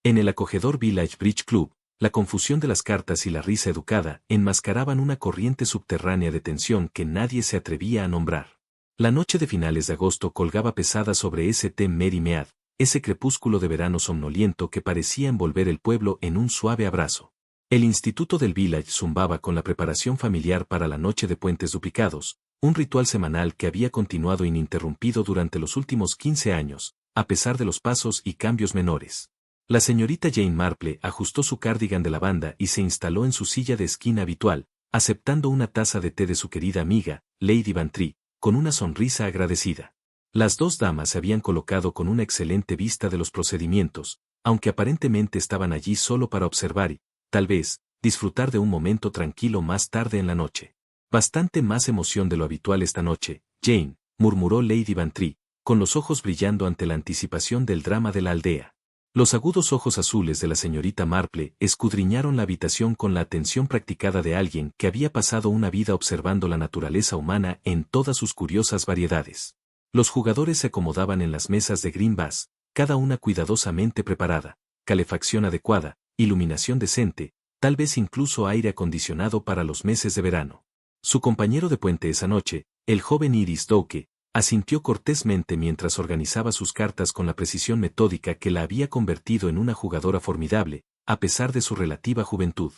En el acogedor Village Bridge Club, la confusión de las cartas y la risa educada enmascaraban una corriente subterránea de tensión que nadie se atrevía a nombrar. La noche de finales de agosto colgaba pesada sobre St. Mary Mead, ese crepúsculo de verano somnoliento que parecía envolver el pueblo en un suave abrazo. El instituto del Village zumbaba con la preparación familiar para la noche de puentes duplicados, un ritual semanal que había continuado ininterrumpido durante los últimos 15 años, a pesar de los pasos y cambios menores. La señorita Jane Marple ajustó su cardigan de lavanda y se instaló en su silla de esquina habitual, aceptando una taza de té de su querida amiga, Lady Bantry, con una sonrisa agradecida. Las dos damas se habían colocado con una excelente vista de los procedimientos, aunque aparentemente estaban allí solo para observar y, tal vez, disfrutar de un momento tranquilo más tarde en la noche. Bastante más emoción de lo habitual esta noche, Jane, murmuró Lady Bantry, con los ojos brillando ante la anticipación del drama de la aldea. Los agudos ojos azules de la señorita Marple escudriñaron la habitación con la atención practicada de alguien que había pasado una vida observando la naturaleza humana en todas sus curiosas variedades. Los jugadores se acomodaban en las mesas de green bass, cada una cuidadosamente preparada, calefacción adecuada, iluminación decente, tal vez incluso aire acondicionado para los meses de verano. Su compañero de puente esa noche, el joven Iris Doke, asintió cortésmente mientras organizaba sus cartas con la precisión metódica que la había convertido en una jugadora formidable, a pesar de su relativa juventud.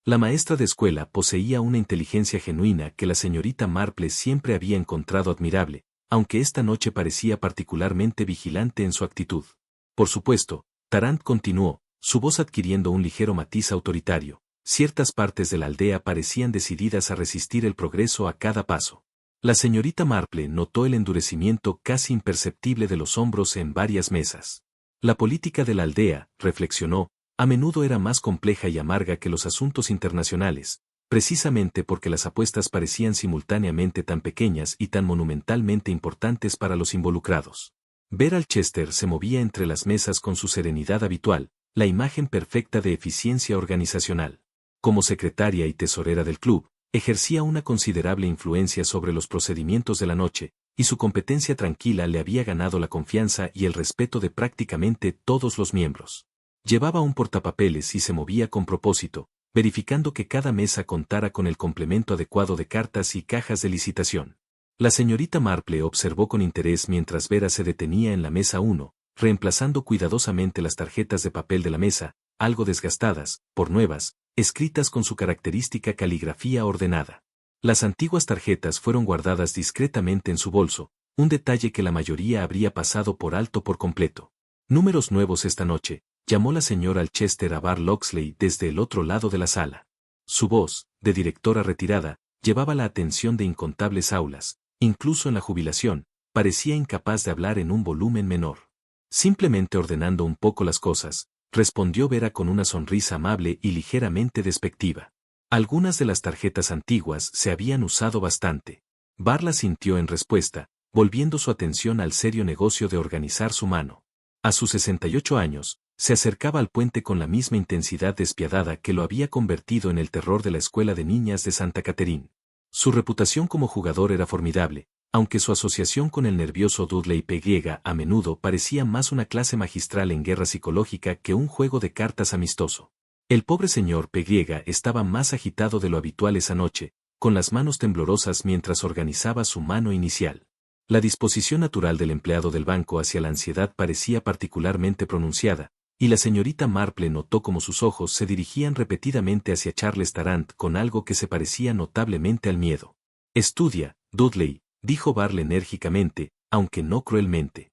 La maestra de escuela poseía una inteligencia genuina que la señorita Marple siempre había encontrado admirable, aunque esta noche parecía particularmente vigilante en su actitud. Por supuesto, Tarrant continuó, su voz adquiriendo un ligero matiz autoritario. Ciertas partes de la aldea parecían decididas a resistir el progreso a cada paso. La señorita Marple notó el endurecimiento casi imperceptible de los hombros en varias mesas. La política de la aldea, reflexionó, a menudo era más compleja y amarga que los asuntos internacionales, precisamente porque las apuestas parecían simultáneamente tan pequeñas y tan monumentalmente importantes para los involucrados. Ver al Chester se movía entre las mesas con su serenidad habitual, la imagen perfecta de eficiencia organizacional. Como secretaria y tesorera del club, ejercía una considerable influencia sobre los procedimientos de la noche, y su competencia tranquila le había ganado la confianza y el respeto de prácticamente todos los miembros. Llevaba un portapapeles y se movía con propósito, verificando que cada mesa contara con el complemento adecuado de cartas y cajas de licitación. La señorita Marple observó con interés mientras Vera se detenía en la mesa 1, reemplazando cuidadosamente las tarjetas de papel de la mesa, algo desgastadas, por nuevas, escritas con su característica caligrafía ordenada. Las antiguas tarjetas fueron guardadas discretamente en su bolso, un detalle que la mayoría habría pasado por alto por completo. Números nuevos esta noche, llamó la señora Alchester a Bar Loxley desde el otro lado de la sala. Su voz, de directora retirada, llevaba la atención de incontables aulas, incluso en la jubilación, parecía incapaz de hablar en un volumen menor. Simplemente ordenando un poco las cosas, respondió Vera con una sonrisa amable y ligeramente despectiva. Algunas de las tarjetas antiguas se habían usado bastante. Bar la sintió en respuesta, volviendo su atención al serio negocio de organizar su mano. A sus 68 años, se acercaba al puente con la misma intensidad despiadada que lo había convertido en el terror de la escuela de niñas de Santa Catherine. Su reputación como jugador era formidable, aunque su asociación con el nervioso Dudley P. a menudo parecía más una clase magistral en guerra psicológica que un juego de cartas amistoso. El pobre señor P. estaba más agitado de lo habitual esa noche, con las manos temblorosas mientras organizaba su mano inicial. La disposición natural del empleado del banco hacia la ansiedad parecía particularmente pronunciada, y la señorita Marple notó como sus ojos se dirigían repetidamente hacia Charles Tarrant con algo que se parecía notablemente al miedo. «Estudia, Dudley», dijo Barle enérgicamente, aunque no cruelmente.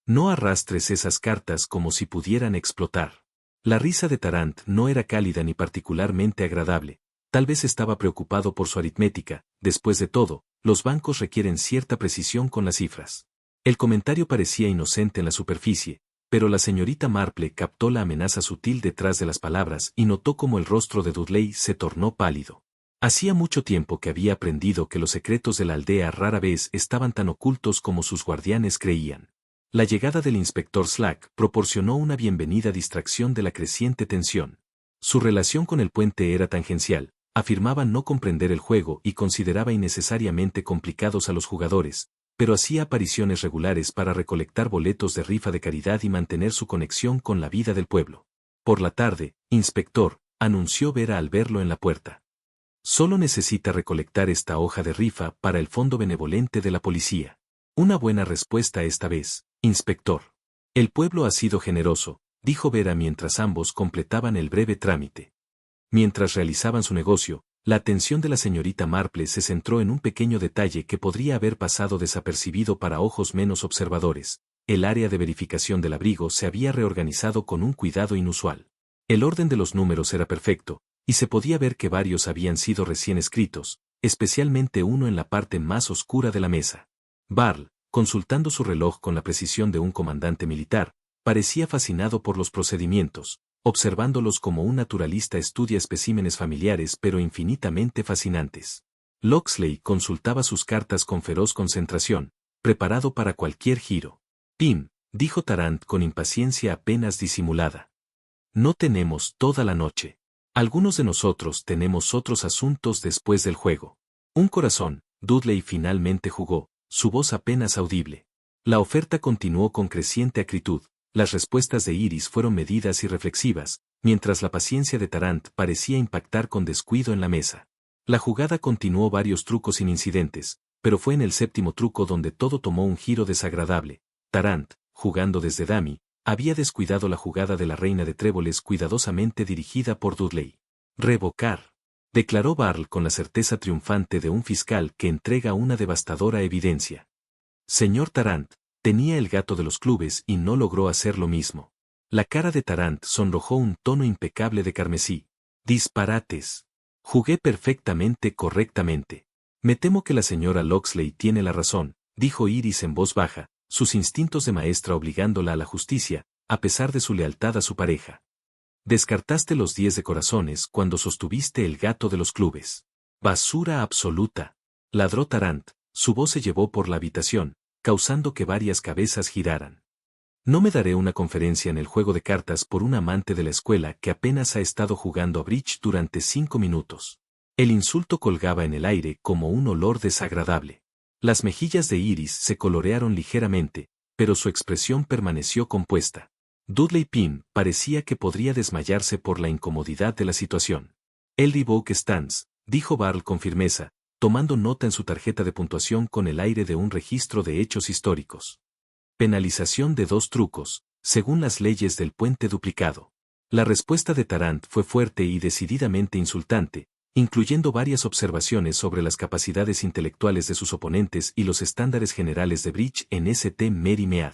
«No arrastres esas cartas como si pudieran explotar». La risa de Tarrant no era cálida ni particularmente agradable. Tal vez estaba preocupado por su aritmética. Después de todo, los bancos requieren cierta precisión con las cifras. El comentario parecía inocente en la superficie, pero la señorita Marple captó la amenaza sutil detrás de las palabras y notó cómo el rostro de Dudley se tornó pálido. Hacía mucho tiempo que había aprendido que los secretos de la aldea rara vez estaban tan ocultos como sus guardianes creían. La llegada del inspector Slack proporcionó una bienvenida distracción de la creciente tensión. Su relación con el puente era tangencial, afirmaba no comprender el juego y consideraba innecesariamente complicados a los jugadores, pero hacía apariciones regulares para recolectar boletos de rifa de caridad y mantener su conexión con la vida del pueblo. Por la tarde, inspector, anunció Vera al verlo en la puerta. Solo necesita recolectar esta hoja de rifa para el fondo benevolente de la policía. Una buena respuesta esta vez, inspector. El pueblo ha sido generoso, dijo Vera mientras ambos completaban el breve trámite. Mientras realizaban su negocio, la atención de la señorita Marple se centró en un pequeño detalle que podría haber pasado desapercibido para ojos menos observadores. El área de verificación del abrigo se había reorganizado con un cuidado inusual. El orden de los números era perfecto, y se podía ver que varios habían sido recién escritos, especialmente uno en la parte más oscura de la mesa. Barl, consultando su reloj con la precisión de un comandante militar, parecía fascinado por los procedimientos, observándolos como un naturalista estudia especímenes familiares pero infinitamente fascinantes. Locksley consultaba sus cartas con feroz concentración, preparado para cualquier giro. Pim, dijo Tarrant con impaciencia apenas disimulada. No tenemos toda la noche. Algunos de nosotros tenemos otros asuntos después del juego. Un corazón, Dudley finalmente jugó, su voz apenas audible. La oferta continuó con creciente acritud, las respuestas de Iris fueron medidas y reflexivas, mientras la paciencia de Tarrant parecía impactar con descuido en la mesa. La jugada continuó varios trucos sin incidentes, pero fue en el séptimo truco donde todo tomó un giro desagradable. Tarrant, jugando desde dummy, había descuidado la jugada de la reina de tréboles cuidadosamente dirigida por Dudley. Revocar, declaró Barl con la certeza triunfante de un fiscal que entrega una devastadora evidencia. Señor Tarrant, tenía el gato de los clubes y no logró hacer lo mismo. La cara de Tarrant sonrojó un tono impecable de carmesí. Disparates. Jugué perfectamente correctamente. Me temo que la señora Locksley tiene la razón, dijo Iris en voz baja, sus instintos de maestra obligándola a la justicia, a pesar de su lealtad a su pareja. Descartaste los 10 de corazones cuando sostuviste el gato de los clubes. Basura absoluta. Ladró Tarrant, su voz se llevó por la habitación, causando que varias cabezas giraran. No me daré una conferencia en el juego de cartas por un amante de la escuela que apenas ha estado jugando a bridge durante 5 minutos. El insulto colgaba en el aire como un olor desagradable. Las mejillas de Iris se colorearon ligeramente, pero su expresión permaneció compuesta. Dudley Pym parecía que podría desmayarse por la incomodidad de la situación. El revoke stands, dijo Barl con firmeza, tomando nota en su tarjeta de puntuación con el aire de un registro de hechos históricos. Penalización de 2 trucos, según las leyes del puente duplicado. La respuesta de Tarrant fue fuerte y decididamente insultante, incluyendo varias observaciones sobre las capacidades intelectuales de sus oponentes y los estándares generales de bridge en St. Mary Mead.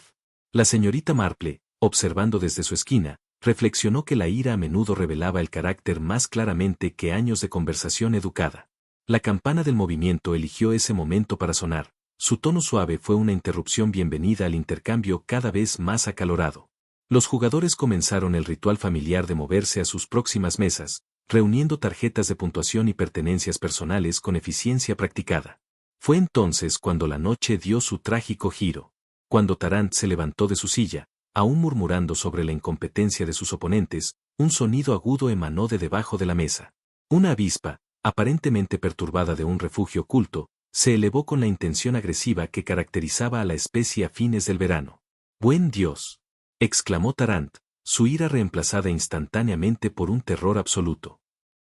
La señorita Marple, observando desde su esquina, reflexionó que la ira a menudo revelaba el carácter más claramente que años de conversación educada. La campana del movimiento eligió ese momento para sonar, su tono suave fue una interrupción bienvenida al intercambio cada vez más acalorado. Los jugadores comenzaron el ritual familiar de moverse a sus próximas mesas, reuniendo tarjetas de puntuación y pertenencias personales con eficiencia practicada. Fue entonces cuando la noche dio su trágico giro. Cuando Tarrant se levantó de su silla, aún murmurando sobre la incompetencia de sus oponentes, un sonido agudo emanó de debajo de la mesa. Una avispa, aparentemente perturbada de un refugio oculto, se elevó con la intención agresiva que caracterizaba a la especie a fines del verano. ¡Buen Dios!, exclamó Tarrant, su ira reemplazada instantáneamente por un terror absoluto.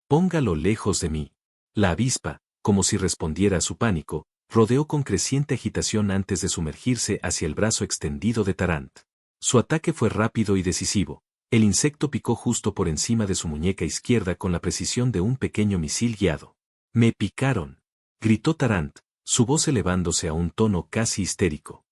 Póngalo lejos de mí. La avispa, como si respondiera a su pánico, rodeó con creciente agitación antes de sumergirse hacia el brazo extendido de Tarrant. Su ataque fue rápido y decisivo. El insecto picó justo por encima de su muñeca izquierda con la precisión de un pequeño misil guiado. ¡Me picaron!, gritó Tarrant, su voz elevándose a un tono casi histérico.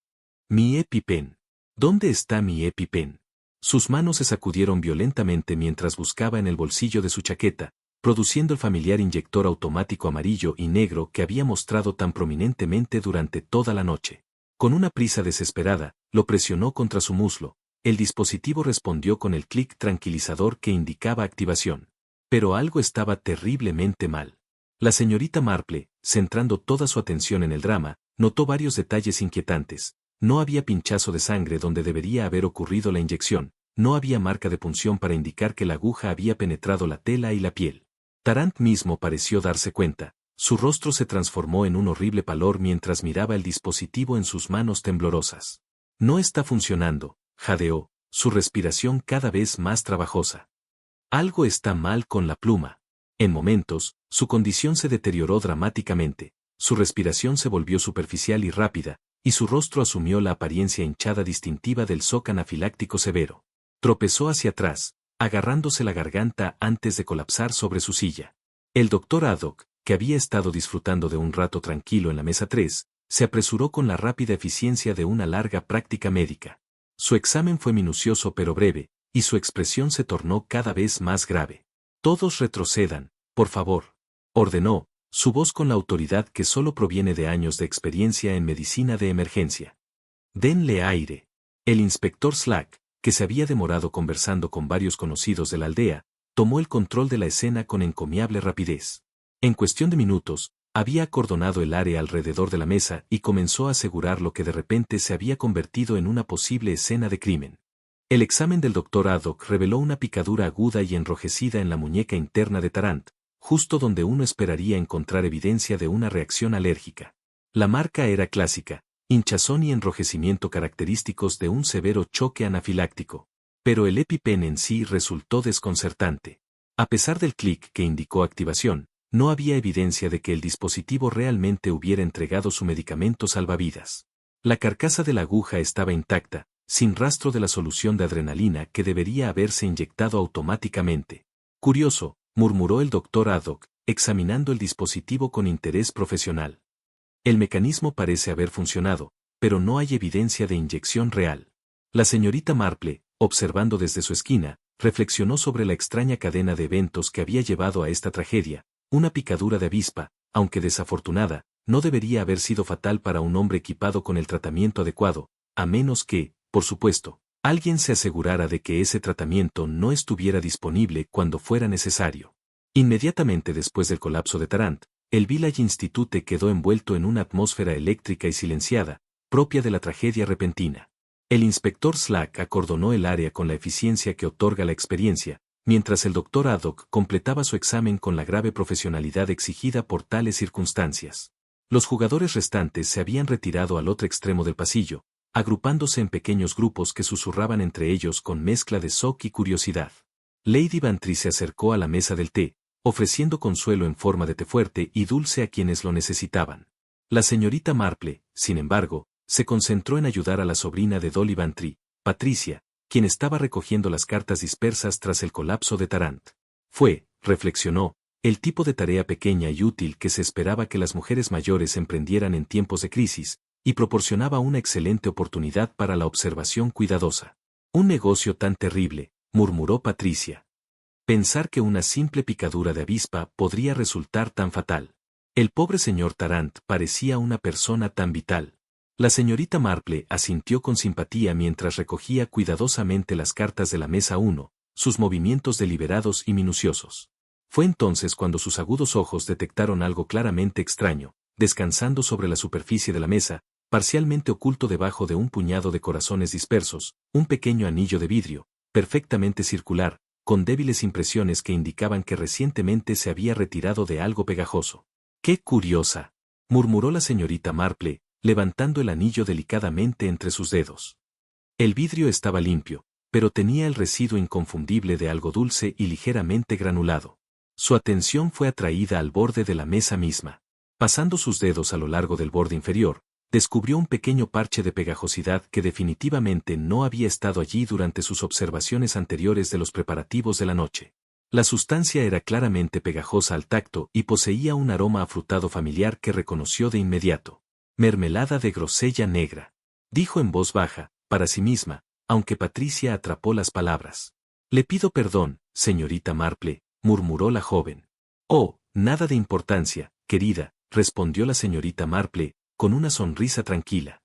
Mi EpiPen. ¿Dónde está mi EpiPen? Sus manos se sacudieron violentamente mientras buscaba en el bolsillo de su chaqueta, produciendo el familiar inyector automático amarillo y negro que había mostrado tan prominentemente durante toda la noche. Con una prisa desesperada, lo presionó contra su muslo. El dispositivo respondió con el clic tranquilizador que indicaba activación. Pero algo estaba terriblemente mal. La señorita Marple, centrando toda su atención en el drama, notó varios detalles inquietantes. No había pinchazo de sangre donde debería haber ocurrido la inyección, no había marca de punción para indicar que la aguja había penetrado la tela y la piel. Tarrant mismo pareció darse cuenta, su rostro se transformó en un horrible pálor mientras miraba el dispositivo en sus manos temblorosas. No está funcionando, jadeó, su respiración cada vez más trabajosa. Algo está mal con la pluma. En momentos, su condición se deterioró dramáticamente, su respiración se volvió superficial y rápida, y su rostro asumió la apariencia hinchada distintiva del shock anafiláctico severo. Tropezó hacia atrás, agarrándose la garganta antes de colapsar sobre su silla. El doctor Haddock, que había estado disfrutando de un rato tranquilo en la mesa 3, se apresuró con la rápida eficiencia de una larga práctica médica. Su examen fue minucioso pero breve, y su expresión se tornó cada vez más grave. Todos retrocedan, por favor, ordenó, su voz con la autoridad que solo proviene de años de experiencia en medicina de emergencia. Denle aire. El inspector Slack, que se había demorado conversando con varios conocidos de la aldea, tomó el control de la escena con encomiable rapidez. En cuestión de minutos, había acordonado el área alrededor de la mesa y comenzó a asegurar lo que de repente se había convertido en una posible escena de crimen. El examen del doctor Haddock reveló una picadura aguda y enrojecida en la muñeca interna de Tarrant, justo donde uno esperaría encontrar evidencia de una reacción alérgica. La marca era clásica, hinchazón y enrojecimiento característicos de un severo choque anafiláctico. Pero el EpiPen en sí resultó desconcertante. A pesar del clic que indicó activación, no había evidencia de que el dispositivo realmente hubiera entregado su medicamento salvavidas. La carcasa de la aguja estaba intacta, sin rastro de la solución de adrenalina que debería haberse inyectado automáticamente. Curioso, murmuró el doctor Haddock, examinando el dispositivo con interés profesional. El mecanismo parece haber funcionado, pero no hay evidencia de inyección real. La señorita Marple, observando desde su esquina, reflexionó sobre la extraña cadena de eventos que había llevado a esta tragedia. Una picadura de avispa, aunque desafortunada, no debería haber sido fatal para un hombre equipado con el tratamiento adecuado, a menos que, por supuesto, alguien se asegurara de que ese tratamiento no estuviera disponible cuando fuera necesario. Inmediatamente después del colapso de Tarrant, el Village Institute quedó envuelto en una atmósfera eléctrica y silenciada, propia de la tragedia repentina. El inspector Slack acordonó el área con la eficiencia que otorga la experiencia, mientras el doctor Haddock completaba su examen con la grave profesionalidad exigida por tales circunstancias. Los jugadores restantes se habían retirado al otro extremo del pasillo, agrupándose en pequeños grupos que susurraban entre ellos con mezcla de shock y curiosidad. Lady Bantry se acercó a la mesa del té, ofreciendo consuelo en forma de té fuerte y dulce a quienes lo necesitaban. La señorita Marple, sin embargo, se concentró en ayudar a la sobrina de Dolly Bantry, Patricia, quien estaba recogiendo las cartas dispersas tras el colapso de Tarrant. Fue, reflexionó, el tipo de tarea pequeña y útil que se esperaba que las mujeres mayores emprendieran en tiempos de crisis, y proporcionaba una excelente oportunidad para la observación cuidadosa. Un negocio tan terrible, murmuró Patricia. Pensar que una simple picadura de avispa podría resultar tan fatal. El pobre señor Tarrant parecía una persona tan vital. La señorita Marple asintió con simpatía mientras recogía cuidadosamente las cartas de la mesa 1, sus movimientos deliberados y minuciosos. Fue entonces cuando sus agudos ojos detectaron algo claramente extraño, descansando sobre la superficie de la mesa, parcialmente oculto debajo de un puñado de corazones dispersos, un pequeño anillo de vidrio, perfectamente circular, con débiles impresiones que indicaban que recientemente se había retirado de algo pegajoso. ¡Qué curiosa!, murmuró la señorita Marple, levantando el anillo delicadamente entre sus dedos. El vidrio estaba limpio, pero tenía el residuo inconfundible de algo dulce y ligeramente granulado. Su atención fue atraída al borde de la mesa misma. Pasando sus dedos a lo largo del borde inferior, descubrió un pequeño parche de pegajosidad que definitivamente no había estado allí durante sus observaciones anteriores de los preparativos de la noche. La sustancia era claramente pegajosa al tacto y poseía un aroma afrutado familiar que reconoció de inmediato. Mermelada de grosella negra, dijo en voz baja, para sí misma, aunque Patricia atrapó las palabras. Le pido perdón, señorita Marple, murmuró la joven. Oh, nada de importancia, querida, respondió la señorita Marple, con una sonrisa tranquila.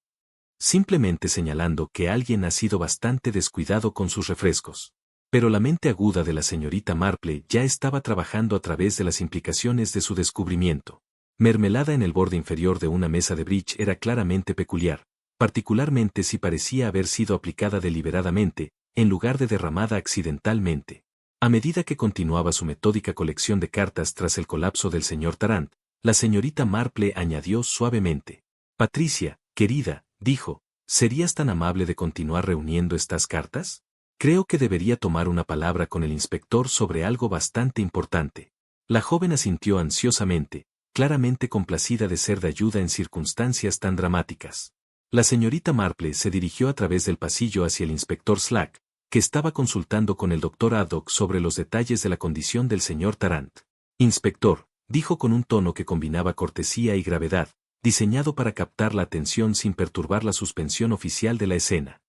Simplemente señalando que alguien ha sido bastante descuidado con sus refrescos. Pero la mente aguda de la señorita Marple ya estaba trabajando a través de las implicaciones de su descubrimiento. Mermelada en el borde inferior de una mesa de bridge era claramente peculiar, particularmente si parecía haber sido aplicada deliberadamente, en lugar de derramada accidentalmente. A medida que continuaba su metódica colección de cartas tras el colapso del señor Tarrant, la señorita Marple añadió suavemente. Patricia, querida, dijo, ¿serías tan amable de continuar reuniendo estas cartas? Creo que debería tomar una palabra con el inspector sobre algo bastante importante. La joven asintió ansiosamente, claramente complacida de ser de ayuda en circunstancias tan dramáticas. La señorita Marple se dirigió a través del pasillo hacia el inspector Slack, que estaba consultando con el doctor Haddock sobre los detalles de la condición del señor Tarrant. Inspector, dijo con un tono que combinaba cortesía y gravedad, diseñado para captar la atención sin perturbar la suspensión oficial de la escena.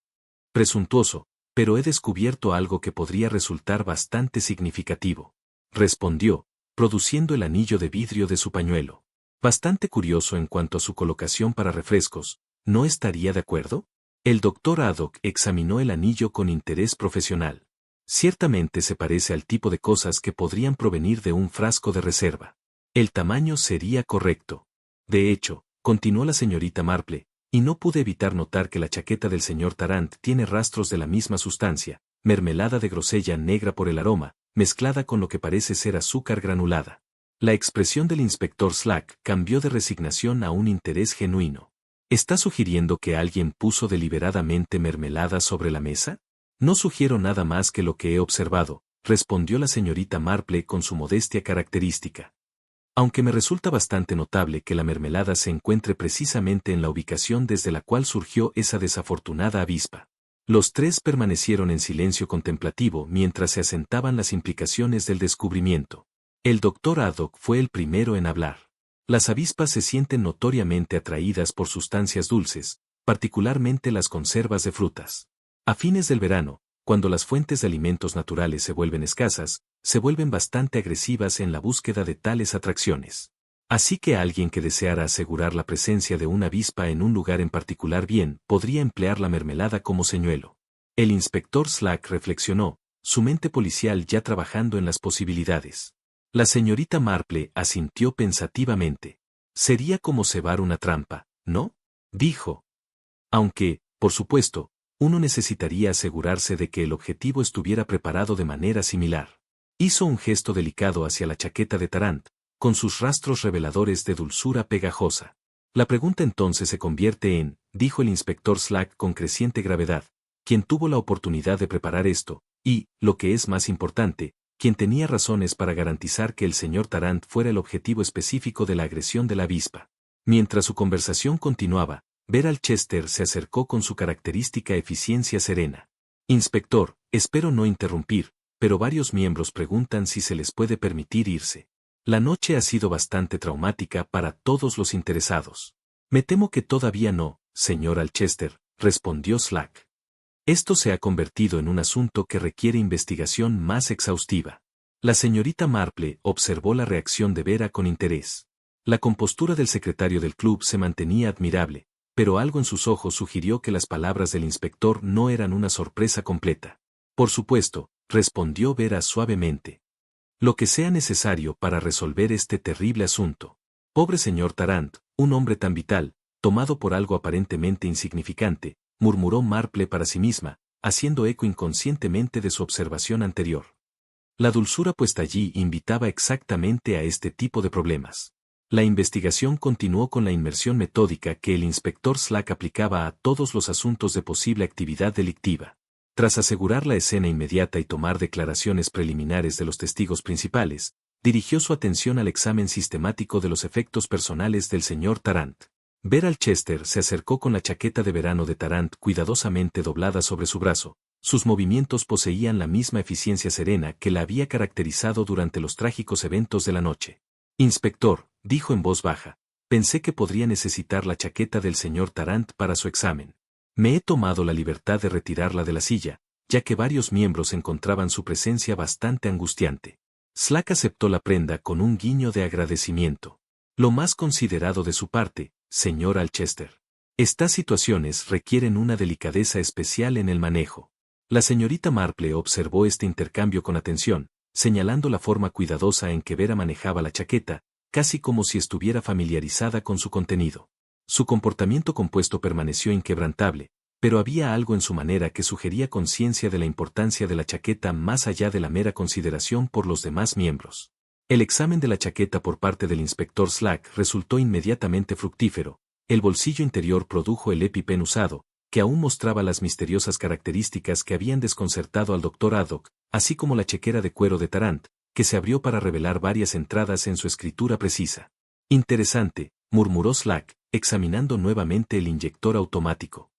Presuntuoso, pero he descubierto algo que podría resultar bastante significativo. Respondió, produciendo el anillo de vidrio de su pañuelo. Bastante curioso en cuanto a su colocación para refrescos, ¿no estaría de acuerdo? El doctor Haddock examinó el anillo con interés profesional. Ciertamente se parece al tipo de cosas que podrían provenir de un frasco de reserva. El tamaño sería correcto. De hecho, continuó la señorita Marple, y no pude evitar notar que la chaqueta del señor Tarrant tiene rastros de la misma sustancia, mermelada de grosella negra por el aroma, mezclada con lo que parece ser azúcar granulada. La expresión del inspector Slack cambió de resignación a un interés genuino. ¿Está sugiriendo que alguien puso deliberadamente mermelada sobre la mesa? No sugiero nada más que lo que he observado, respondió la señorita Marple con su modestia característica. Aunque me resulta bastante notable que la mermelada se encuentre precisamente en la ubicación desde la cual surgió esa desafortunada avispa. Los tres permanecieron en silencio contemplativo mientras se asentaban las implicaciones del descubrimiento. El doctor Haddock fue el primero en hablar. Las avispas se sienten notoriamente atraídas por sustancias dulces, particularmente las conservas de frutas. A fines del verano, cuando las fuentes de alimentos naturales se vuelven escasas, se vuelven bastante agresivas en la búsqueda de tales atracciones. Así que alguien que deseara asegurar la presencia de una avispa en un lugar en particular bien, podría emplear la mermelada como señuelo. El inspector Slack reflexionó, su mente policial ya trabajando en las posibilidades. La señorita Marple asintió pensativamente. Sería como cebar una trampa, ¿no? Dijo. Aunque, por supuesto, uno necesitaría asegurarse de que el objetivo estuviera preparado de manera similar. Hizo un gesto delicado hacia la chaqueta de Tarrant, con sus rastros reveladores de dulzura pegajosa. La pregunta entonces se convierte en, dijo el inspector Slack con creciente gravedad, quien tuvo la oportunidad de preparar esto, y, lo que es más importante, quien tenía razones para garantizar que el señor Tarrant fuera el objetivo específico de la agresión de la avispa. Mientras su conversación continuaba, Vera Alchester se acercó con su característica eficiencia serena. Inspector, espero no interrumpir, pero varios miembros preguntan si se les puede permitir irse. La noche ha sido bastante traumática para todos los interesados. Me temo que todavía no, señor Alchester, respondió Slack. Esto se ha convertido en un asunto que requiere investigación más exhaustiva. La señorita Marple observó la reacción de Vera con interés. La compostura del secretario del club se mantenía admirable, pero algo en sus ojos sugirió que las palabras del inspector no eran una sorpresa completa. Por supuesto, respondió Vera suavemente. Lo que sea necesario para resolver este terrible asunto. Pobre señor Tarrant, un hombre tan vital, tomado por algo aparentemente insignificante, murmuró Marple para sí misma, haciendo eco inconscientemente de su observación anterior. La dulzura puesta allí invitaba exactamente a este tipo de problemas. La investigación continuó con la inmersión metódica que el inspector Slack aplicaba a todos los asuntos de posible actividad delictiva. Tras asegurar la escena inmediata y tomar declaraciones preliminares de los testigos principales, dirigió su atención al examen sistemático de los efectos personales del señor Tarrant. Vera Alchester se acercó con la chaqueta de verano de Tarrant cuidadosamente doblada sobre su brazo. Sus movimientos poseían la misma eficiencia serena que la había caracterizado durante los trágicos eventos de la noche. Inspector, dijo en voz baja, pensé que podría necesitar la chaqueta del señor Tarrant para su examen. Me he tomado la libertad de retirarla de la silla, ya que varios miembros encontraban su presencia bastante angustiante. Slack aceptó la prenda con un guiño de agradecimiento. Lo más considerado de su parte, señor Alchester. Estas situaciones requieren una delicadeza especial en el manejo. La señorita Marple observó este intercambio con atención, señalando la forma cuidadosa en que Vera manejaba la chaqueta, casi como si estuviera familiarizada con su contenido. Su comportamiento compuesto permaneció inquebrantable, pero había algo en su manera que sugería conciencia de la importancia de la chaqueta más allá de la mera consideración por los demás miembros. El examen de la chaqueta por parte del inspector Slack resultó inmediatamente fructífero. El bolsillo interior produjo el EpiPen usado, que aún mostraba las misteriosas características que habían desconcertado al Dr. Haddock, así como la chequera de cuero de Tarrant, que se abrió para revelar varias entradas en su escritura precisa. Interesante, murmuró Slack, examinando nuevamente el inyector automático.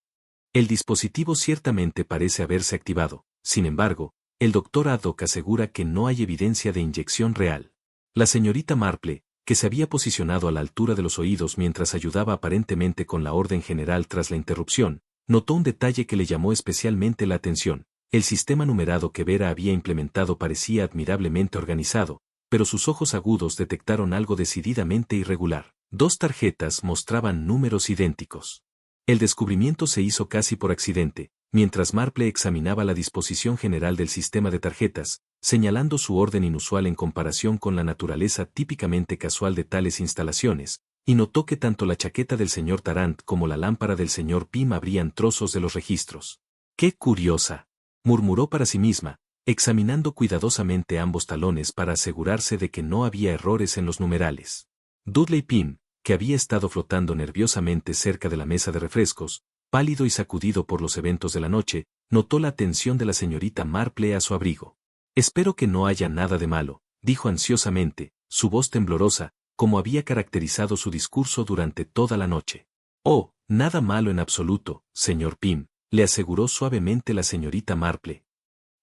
El dispositivo ciertamente parece haberse activado, sin embargo, el Dr. Haddock asegura que no hay evidencia de inyección real. La señorita Marple, que se había posicionado a la altura de los oídos mientras ayudaba aparentemente con la orden general tras la interrupción, notó un detalle que le llamó especialmente la atención. El sistema numerado que Vera había implementado parecía admirablemente organizado, pero sus ojos agudos detectaron algo decididamente irregular. 2 tarjetas mostraban números idénticos. El descubrimiento se hizo casi por accidente, mientras Marple examinaba la disposición general del sistema de tarjetas, señalando su orden inusual en comparación con la naturaleza típicamente casual de tales instalaciones, y notó que tanto la chaqueta del señor Tarrant como la lámpara del señor Pym abrían trozos de los registros. ¡Qué curiosa!, murmuró para sí misma, examinando cuidadosamente ambos talones para asegurarse de que no había errores en los numerales. Dudley Pym, que había estado flotando nerviosamente cerca de la mesa de refrescos, pálido y sacudido por los eventos de la noche, notó la atención de la señorita Marple a su abrigo. «Espero que no haya nada de malo», dijo ansiosamente, su voz temblorosa, como había caracterizado su discurso durante toda la noche. «Oh, nada malo en absoluto, señor Pym», le aseguró suavemente la señorita Marple.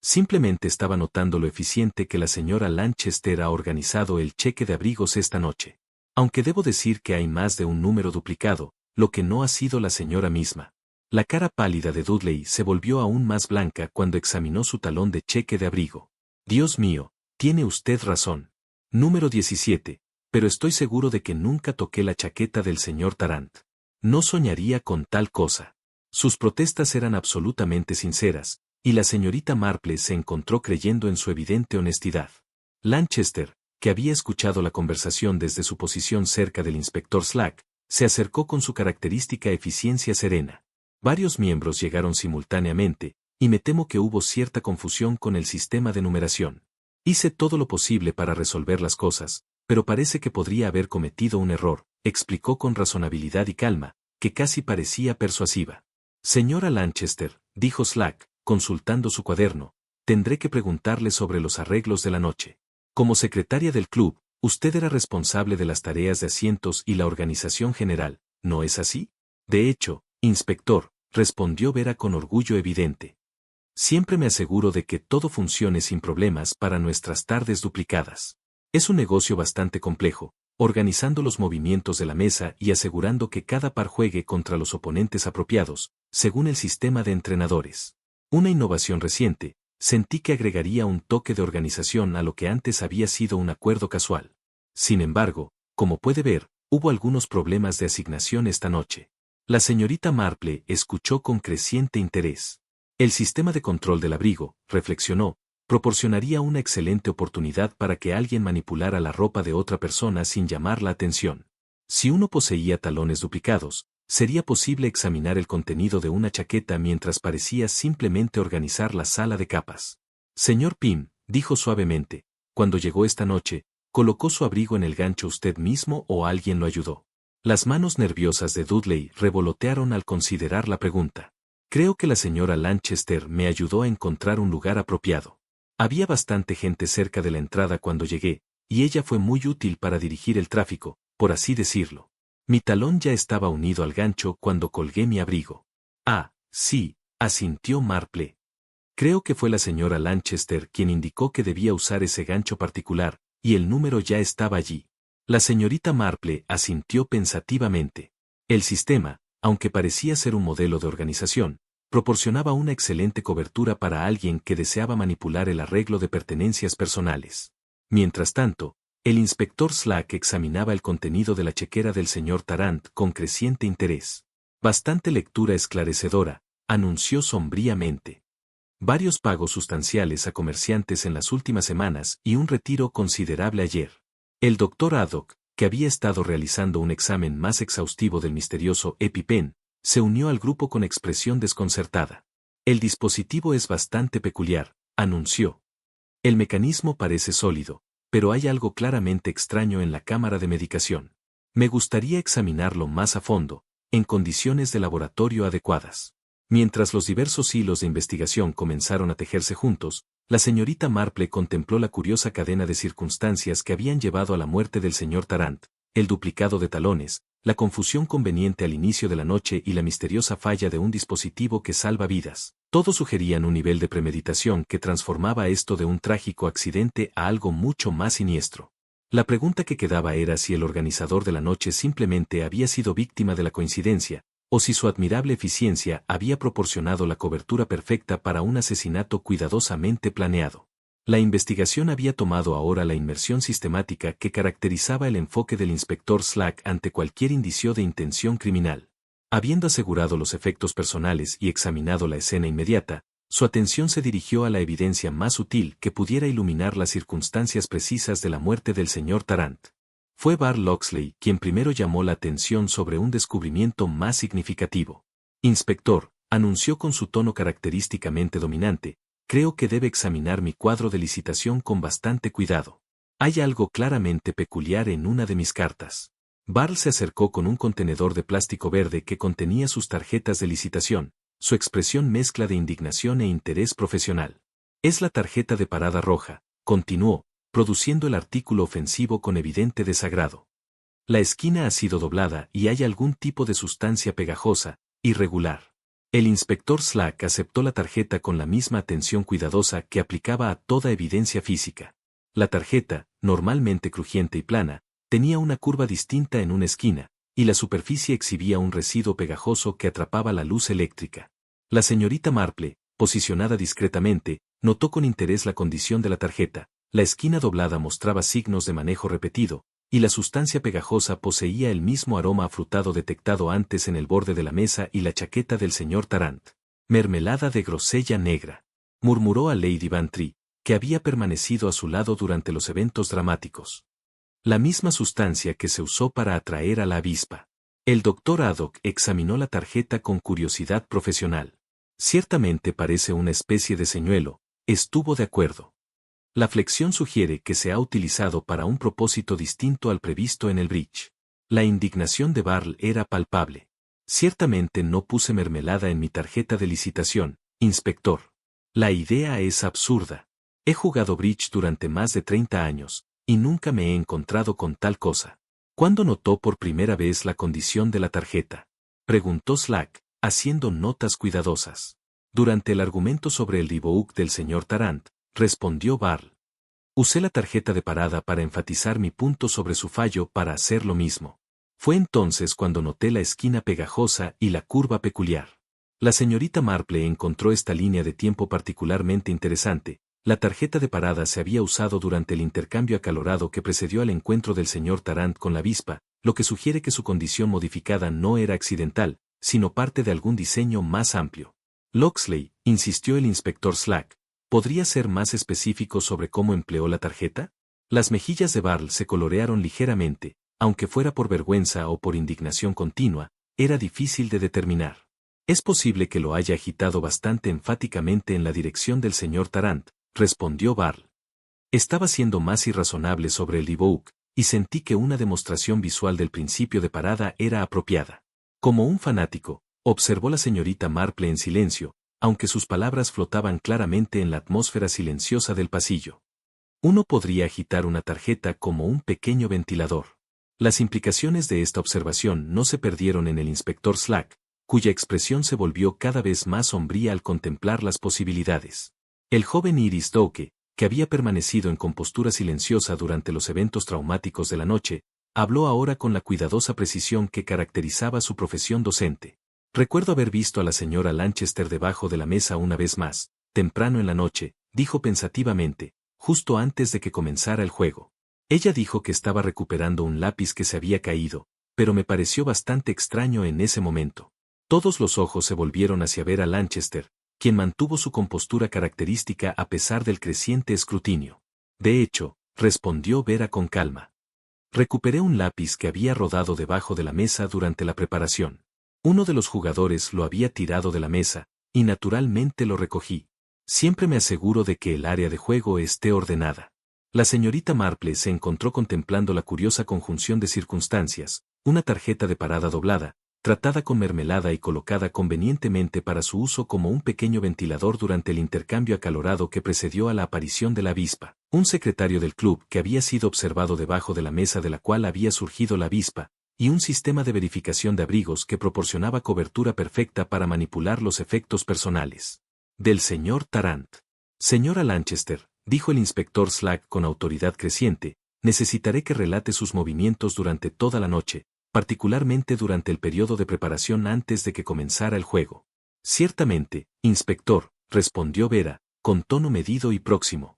Simplemente estaba notando lo eficiente que la señora Lanchester ha organizado el cheque de abrigos esta noche. Aunque debo decir que hay más de un número duplicado, lo que no ha sido la señora misma. La cara pálida de Dudley se volvió aún más blanca cuando examinó su talón de cheque de abrigo. Dios mío, tiene usted razón. Número 17, pero estoy seguro de que nunca toqué la chaqueta del señor Tarrant. No soñaría con tal cosa. Sus protestas eran absolutamente sinceras, y la señorita Marple se encontró creyendo en su evidente honestidad. Lanchester, que había escuchado la conversación desde su posición cerca del inspector Slack, se acercó con su característica eficiencia serena. Varios miembros llegaron simultáneamente, y me temo que hubo cierta confusión con el sistema de numeración. Hice todo lo posible para resolver las cosas, pero parece que podría haber cometido un error, explicó con razonabilidad y calma, que casi parecía persuasiva. Señora Lanchester, dijo Slack, consultando su cuaderno, tendré que preguntarle sobre los arreglos de la noche. Como secretaria del club, usted era responsable de las tareas de asientos y la organización general, ¿no es así? De hecho, inspector, respondió Vera con orgullo evidente. Siempre me aseguro de que todo funcione sin problemas para nuestras tardes duplicadas. Es un negocio bastante complejo, organizando los movimientos de la mesa y asegurando que cada par juegue contra los oponentes apropiados, según el sistema de entrenadores. Una innovación reciente, sentí que agregaría un toque de organización a lo que antes había sido un acuerdo casual. Sin embargo, como puede ver, hubo algunos problemas de asignación esta noche. La señorita Marple escuchó con creciente interés. El sistema de control del abrigo, reflexionó, proporcionaría una excelente oportunidad para que alguien manipulara la ropa de otra persona sin llamar la atención. Si uno poseía talones duplicados, sería posible examinar el contenido de una chaqueta mientras parecía simplemente organizar la sala de capas. Señor Pym, dijo suavemente, cuando llegó esta noche, ¿colocó su abrigo en el gancho usted mismo o alguien lo ayudó? Las manos nerviosas de Dudley revolotearon al considerar la pregunta. Creo que la señora Lanchester me ayudó a encontrar un lugar apropiado. Había bastante gente cerca de la entrada cuando llegué, y ella fue muy útil para dirigir el tráfico, por así decirlo. Mi talón ya estaba unido al gancho cuando colgué mi abrigo. Ah, sí, asintió Marple. Creo que fue la señora Lanchester quien indicó que debía usar ese gancho particular, y el número ya estaba allí. La señorita Marple asintió pensativamente. El sistema, aunque parecía ser un modelo de organización, proporcionaba una excelente cobertura para alguien que deseaba manipular el arreglo de pertenencias personales. Mientras tanto, el inspector Slack examinaba el contenido de la chequera del señor Tarrant con creciente interés. Bastante lectura esclarecedora, anunció sombríamente. Varios pagos sustanciales a comerciantes en las últimas semanas y un retiro considerable ayer. El Dr. Haddock, que había estado realizando un examen más exhaustivo del misterioso EpiPen, se unió al grupo con expresión desconcertada. El dispositivo es bastante peculiar, anunció. El mecanismo parece sólido, pero hay algo claramente extraño en la cámara de medicación. Me gustaría examinarlo más a fondo, en condiciones de laboratorio adecuadas. Mientras los diversos hilos de investigación comenzaron a tejerse juntos, la señorita Marple contempló la curiosa cadena de circunstancias que habían llevado a la muerte del señor Tarrant, el duplicado de talones, la confusión conveniente al inicio de la noche y la misteriosa falla de un dispositivo que salva vidas. Todo sugerían un nivel de premeditación que transformaba esto de un trágico accidente a algo mucho más siniestro. La pregunta que quedaba era si el organizador de la noche simplemente había sido víctima de la coincidencia, o si su admirable eficiencia había proporcionado la cobertura perfecta para un asesinato cuidadosamente planeado. La investigación había tomado ahora la inmersión sistemática que caracterizaba el enfoque del inspector Slack ante cualquier indicio de intención criminal. Habiendo asegurado los efectos personales y examinado la escena inmediata, su atención se dirigió a la evidencia más sutil que pudiera iluminar las circunstancias precisas de la muerte del señor Tarrant. Fue Barr Locksley quien primero llamó la atención sobre un descubrimiento más significativo. Inspector, anunció con su tono característicamente dominante, creo que debe examinar mi cuadro de licitación con bastante cuidado. Hay algo claramente peculiar en una de mis cartas. Barr se acercó con un contenedor de plástico verde que contenía sus tarjetas de licitación, su expresión mezcla de indignación e interés profesional. Es la tarjeta de parada roja, continuó, produciendo el artículo ofensivo con evidente desagrado. La esquina ha sido doblada y hay algún tipo de sustancia pegajosa, irregular. El inspector Slack aceptó la tarjeta con la misma atención cuidadosa que aplicaba a toda evidencia física. La tarjeta, normalmente crujiente y plana, tenía una curva distinta en una esquina, y la superficie exhibía un residuo pegajoso que atrapaba la luz eléctrica. La señorita Marple, posicionada discretamente, notó con interés la condición de la tarjeta. La esquina doblada mostraba signos de manejo repetido, y la sustancia pegajosa poseía el mismo aroma afrutado detectado antes en el borde de la mesa y la chaqueta del señor Tarrant. Mermelada de grosella negra, murmuró a Lady Bantry, que había permanecido a su lado durante los eventos dramáticos. La misma sustancia que se usó para atraer a la avispa. El doctor Haddock examinó la tarjeta con curiosidad profesional. Ciertamente parece una especie de señuelo, estuvo de acuerdo. La flexión sugiere que se ha utilizado para un propósito distinto al previsto en el bridge. La indignación de Barr era palpable. Ciertamente no puse mermelada en mi tarjeta de licitación, inspector. La idea es absurda. He jugado bridge durante más de 30 años, y nunca me he encontrado con tal cosa. ¿Cuándo notó por primera vez la condición de la tarjeta? Preguntó Slack, haciendo notas cuidadosas. Durante el argumento sobre el divouk del señor Tarrant, respondió Barr. Usé la tarjeta de parada para enfatizar mi punto sobre su fallo para hacer lo mismo. Fue entonces cuando noté la esquina pegajosa y la curva peculiar. La señorita Marple encontró esta línea de tiempo particularmente interesante. La tarjeta de parada se había usado durante el intercambio acalorado que precedió al encuentro del señor Tarrant con la avispa, lo que sugiere que su condición modificada no era accidental, sino parte de algún diseño más amplio. Locksley, insistió el inspector Slack. ¿Podría ser más específico sobre cómo empleó la tarjeta? Las mejillas de Barr se colorearon ligeramente, aunque fuera por vergüenza o por indignación continua, era difícil de determinar. Es posible que lo haya agitado bastante enfáticamente en la dirección del señor Tarrant, respondió Barr. Estaba siendo más irrazonable sobre el divouk, y sentí que una demostración visual del principio de parada era apropiada. Como un fanático, observó la señorita Marple en silencio, aunque sus palabras flotaban claramente en la atmósfera silenciosa del pasillo. Uno podría agitar una tarjeta como un pequeño ventilador. Las implicaciones de esta observación no se perdieron en el inspector Slack, cuya expresión se volvió cada vez más sombría al contemplar las posibilidades. El joven Iris Doke, que había permanecido en compostura silenciosa durante los eventos traumáticos de la noche, habló ahora con la cuidadosa precisión que caracterizaba su profesión docente. Recuerdo haber visto a la señora Lanchester debajo de la mesa una vez más, temprano en la noche, dijo pensativamente, justo antes de que comenzara el juego. Ella dijo que estaba recuperando un lápiz que se había caído, pero me pareció bastante extraño en ese momento. Todos los ojos se volvieron hacia ver a Lanchester, quien mantuvo su compostura característica a pesar del creciente escrutinio. De hecho, respondió Vera con calma. Recuperé un lápiz que había rodado debajo de la mesa durante la preparación. Uno de los jugadores lo había tirado de la mesa, y naturalmente lo recogí. Siempre me aseguro de que el área de juego esté ordenada. La señorita Marple se encontró contemplando la curiosa conjunción de circunstancias, una tarjeta de parada doblada, tratada con mermelada y colocada convenientemente para su uso como un pequeño ventilador durante el intercambio acalorado que precedió a la aparición de la avispa. Un secretario del club que había sido observado debajo de la mesa de la cual había surgido la avispa, y un sistema de verificación de abrigos que proporcionaba cobertura perfecta para manipular los efectos personales. Del señor Tarrant. Señora Lanchester, dijo el inspector Slack con autoridad creciente, necesitaré que relate sus movimientos durante toda la noche, particularmente durante el periodo de preparación antes de que comenzara el juego. Ciertamente, inspector, respondió Vera, con tono medido y próximo.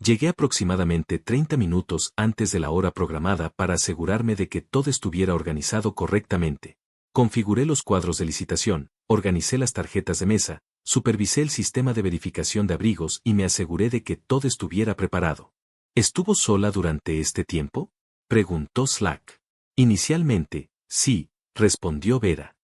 Llegué aproximadamente 30 minutos antes de la hora programada para asegurarme de que todo estuviera organizado correctamente. Configuré los cuadros de licitación, organicé las tarjetas de mesa, supervisé el sistema de verificación de abrigos y me aseguré de que todo estuviera preparado. ¿Estuvo sola durante este tiempo?, preguntó Slack. Inicialmente, sí, respondió Vera.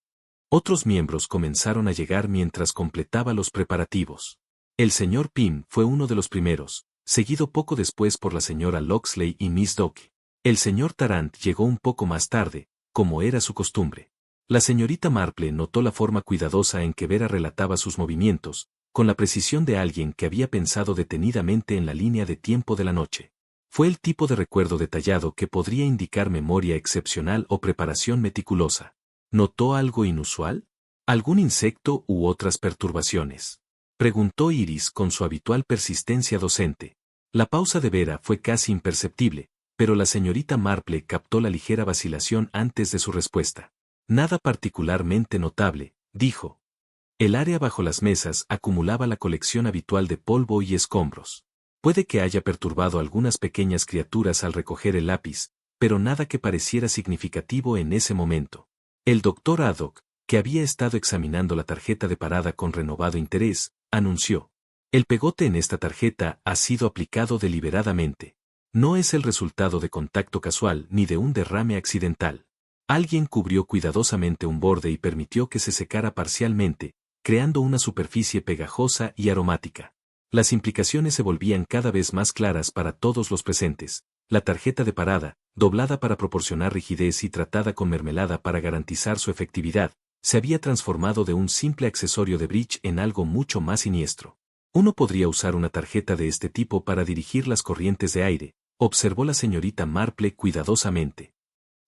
Otros miembros comenzaron a llegar mientras completaba los preparativos. El señor Pym fue uno de los primeros, seguido poco después por la señora Loxley y Miss Dock. El señor Tarrant llegó un poco más tarde, como era su costumbre. La señorita Marple notó la forma cuidadosa en que Vera relataba sus movimientos, con la precisión de alguien que había pensado detenidamente en la línea de tiempo de la noche. Fue el tipo de recuerdo detallado que podría indicar memoria excepcional o preparación meticulosa. ¿Notó algo inusual? ¿Algún insecto u otras perturbaciones?, preguntó Iris con su habitual persistencia docente. La pausa de Vera fue casi imperceptible, pero la señorita Marple captó la ligera vacilación antes de su respuesta. Nada particularmente notable, dijo. El área bajo las mesas acumulaba la colección habitual de polvo y escombros. Puede que haya perturbado a algunas pequeñas criaturas al recoger el lápiz, pero nada que pareciera significativo en ese momento. El doctor Haddock, que había estado examinando la tarjeta de parada con renovado interés, anunció. El pegote en esta tarjeta ha sido aplicado deliberadamente. No es el resultado de contacto casual ni de un derrame accidental. Alguien cubrió cuidadosamente un borde y permitió que se secara parcialmente, creando una superficie pegajosa y aromática. Las implicaciones se volvían cada vez más claras para todos los presentes. La tarjeta de parada, doblada para proporcionar rigidez y tratada con mermelada para garantizar su efectividad, se había transformado de un simple accesorio de bridge en algo mucho más siniestro. Uno podría usar una tarjeta de este tipo para dirigir las corrientes de aire, observó la señorita Marple cuidadosamente.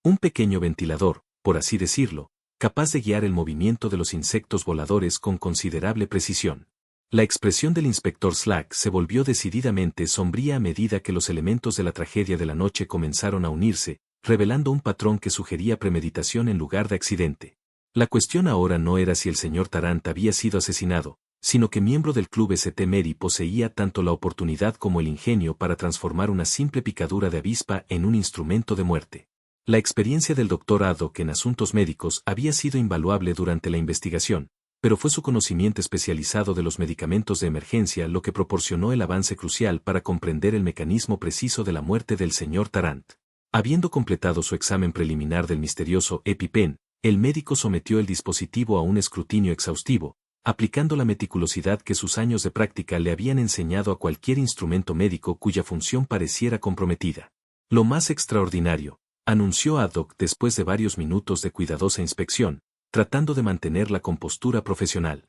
Un pequeño ventilador, por así decirlo, capaz de guiar el movimiento de los insectos voladores con considerable precisión. La expresión del inspector Slack se volvió decididamente sombría a medida que los elementos de la tragedia de la noche comenzaron a unirse, revelando un patrón que sugería premeditación en lugar de accidente. La cuestión ahora no era si el señor Tarrant había sido asesinado, sino que miembro del club St. Mary poseía tanto la oportunidad como el ingenio para transformar una simple picadura de avispa en un instrumento de muerte. La experiencia del doctor Haddock en asuntos médicos había sido invaluable durante la investigación, pero fue su conocimiento especializado de los medicamentos de emergencia lo que proporcionó el avance crucial para comprender el mecanismo preciso de la muerte del señor Tarrant. Habiendo completado su examen preliminar del misterioso EpiPen, el médico sometió el dispositivo a un escrutinio exhaustivo, aplicando la meticulosidad que sus años de práctica le habían enseñado a cualquier instrumento médico cuya función pareciera comprometida. Lo más extraordinario, anunció Haddock después de varios minutos de cuidadosa inspección, tratando de mantener la compostura profesional.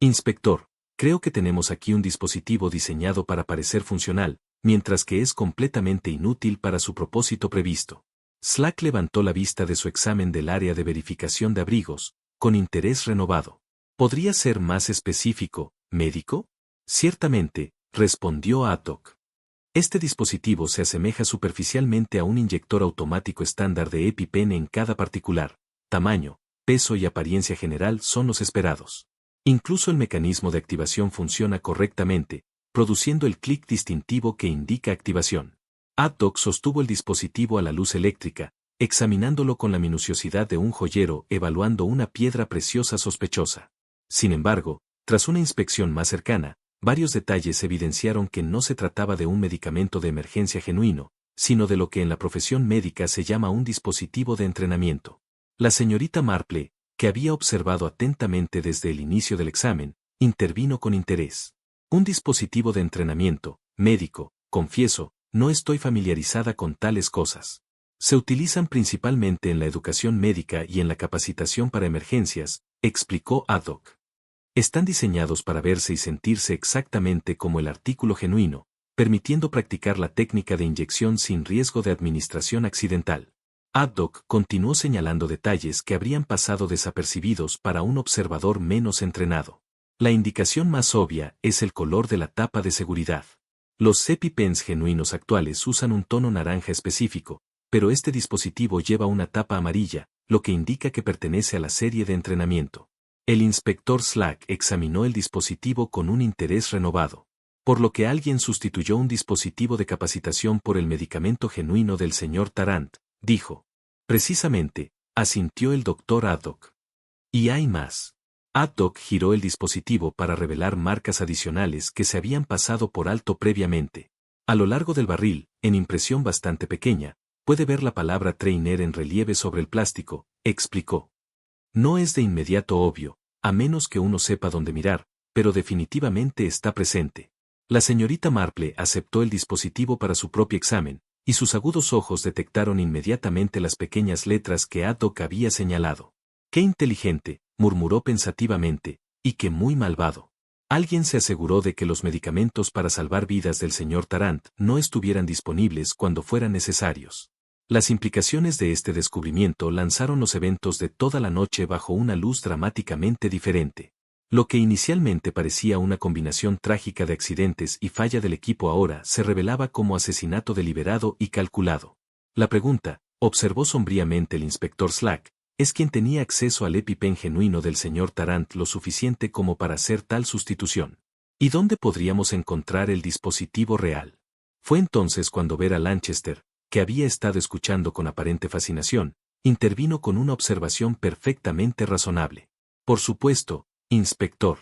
Inspector, creo que tenemos aquí un dispositivo diseñado para parecer funcional, mientras que es completamente inútil para su propósito previsto. Slack levantó la vista de su examen del área de verificación de abrigos, con interés renovado. ¿Podría ser más específico, médico? Ciertamente, respondió Haddock. Este dispositivo se asemeja superficialmente a un inyector automático estándar de EpiPen en cada particular. Tamaño, peso y apariencia general son los esperados. Incluso el mecanismo de activación funciona correctamente, produciendo el clic distintivo que indica activación. Haddock sostuvo el dispositivo a la luz eléctrica, examinándolo con la minuciosidad de un joyero evaluando una piedra preciosa sospechosa. Sin embargo, tras una inspección más cercana, varios detalles evidenciaron que no se trataba de un medicamento de emergencia genuino, sino de lo que en la profesión médica se llama un dispositivo de entrenamiento. La señorita Marple, que había observado atentamente desde el inicio del examen, intervino con interés. Un dispositivo de entrenamiento, médico, confieso, no estoy familiarizada con tales cosas. Se utilizan principalmente en la educación médica y en la capacitación para emergencias, explicó Haddock. Están diseñados para verse y sentirse exactamente como el artículo genuino, permitiendo practicar la técnica de inyección sin riesgo de administración accidental. Haddock continuó señalando detalles que habrían pasado desapercibidos para un observador menos entrenado. La indicación más obvia es el color de la tapa de seguridad. Los EpiPens genuinos actuales usan un tono naranja específico, pero este dispositivo lleva una tapa amarilla, lo que indica que pertenece a la serie de entrenamiento. El inspector Slack examinó el dispositivo con un interés renovado, por lo que alguien sustituyó un dispositivo de capacitación por el medicamento genuino del señor Tarrant, dijo. Precisamente, asintió el doctor Haddock. Y hay más. Haddock giró el dispositivo para revelar marcas adicionales que se habían pasado por alto previamente. A lo largo del barril, en impresión bastante pequeña, puede ver la palabra trainer en relieve sobre el plástico, explicó. No es de inmediato obvio, a menos que uno sepa dónde mirar, pero definitivamente está presente. La señorita Marple aceptó el dispositivo para su propio examen, y sus agudos ojos detectaron inmediatamente las pequeñas letras que Haddock había señalado. ¡Qué inteligente!, murmuró pensativamente, y qué muy malvado. Alguien se aseguró de que los medicamentos para salvar vidas del señor Tarrant no estuvieran disponibles cuando fueran necesarios. Las implicaciones de este descubrimiento lanzaron los eventos de toda la noche bajo una luz dramáticamente diferente. Lo que inicialmente parecía una combinación trágica de accidentes y falla del equipo ahora se revelaba como asesinato deliberado y calculado. La pregunta, observó sombríamente el inspector Slack, es quien tenía acceso al EpiPen genuino del señor Tarrant lo suficiente como para hacer tal sustitución. ¿Y dónde podríamos encontrar el dispositivo real? Fue entonces cuando Vera Lanchester, que había estado escuchando con aparente fascinación, intervino con una observación perfectamente razonable. Por supuesto, inspector.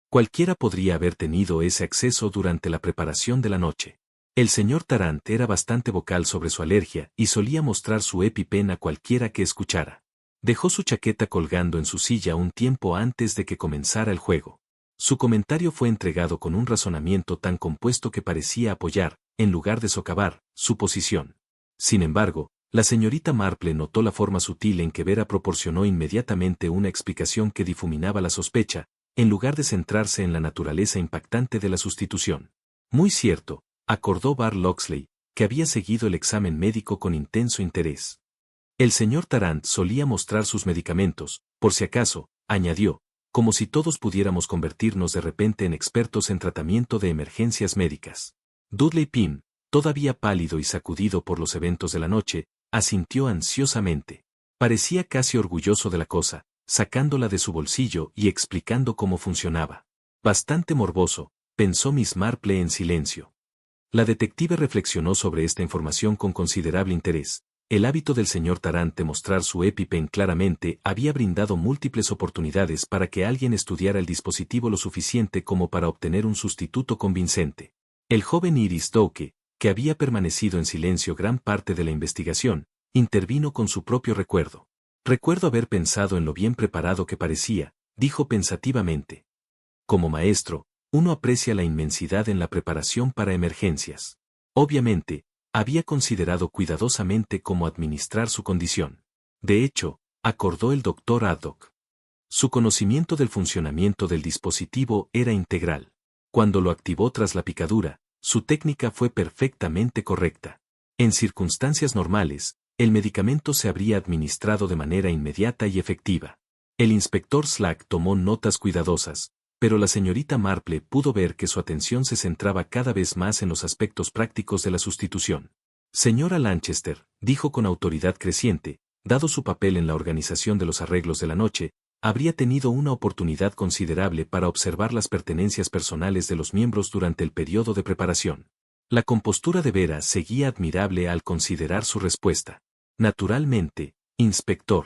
Cualquiera podría haber tenido ese acceso durante la preparación de la noche. El señor Tarrant era bastante vocal sobre su alergia y solía mostrar su EpiPen a cualquiera que escuchara. Dejó su chaqueta colgando en su silla un tiempo antes de que comenzara el juego. Su comentario fue entregado con un razonamiento tan compuesto que parecía apoyar, en lugar de socavar, su posición. Sin embargo, la señorita Marple notó la forma sutil en que Vera proporcionó inmediatamente una explicación que difuminaba la sospecha, en lugar de centrarse en la naturaleza impactante de la sustitución. Muy cierto, acordó Bar Loxley, que había seguido el examen médico con intenso interés. El señor Tarrant solía mostrar sus medicamentos, por si acaso, añadió, como si todos pudiéramos convertirnos de repente en expertos en tratamiento de emergencias médicas. Dudley Pym, todavía pálido y sacudido por los eventos de la noche, asintió ansiosamente. Parecía casi orgulloso de la cosa, sacándola de su bolsillo y explicando cómo funcionaba. Bastante morboso, pensó Miss Marple en silencio. La detective reflexionó sobre esta información con considerable interés. El hábito del señor Tarrant de mostrar su EpiPen claramente había brindado múltiples oportunidades para que alguien estudiara el dispositivo lo suficiente como para obtener un sustituto convincente. El joven Iris Doke, que había permanecido en silencio gran parte de la investigación, intervino con su propio recuerdo. Recuerdo haber pensado en lo bien preparado que parecía, dijo pensativamente. Como maestro, uno aprecia la inmensidad en la preparación para emergencias. Obviamente, había considerado cuidadosamente cómo administrar su condición. De hecho, acordó el doctor Haddock. Su conocimiento del funcionamiento del dispositivo era integral. Cuando lo activó tras la picadura, su técnica fue perfectamente correcta. En circunstancias normales, el medicamento se habría administrado de manera inmediata y efectiva. El inspector Slack tomó notas cuidadosas, pero la señorita Marple pudo ver que su atención se centraba cada vez más en los aspectos prácticos de la sustitución. Señora Lanchester, dijo con autoridad creciente, dado su papel en la organización de los arreglos de la noche, habría tenido una oportunidad considerable para observar las pertenencias personales de los miembros durante el periodo de preparación. La compostura de Vera seguía admirable al considerar su respuesta. Naturalmente, inspector.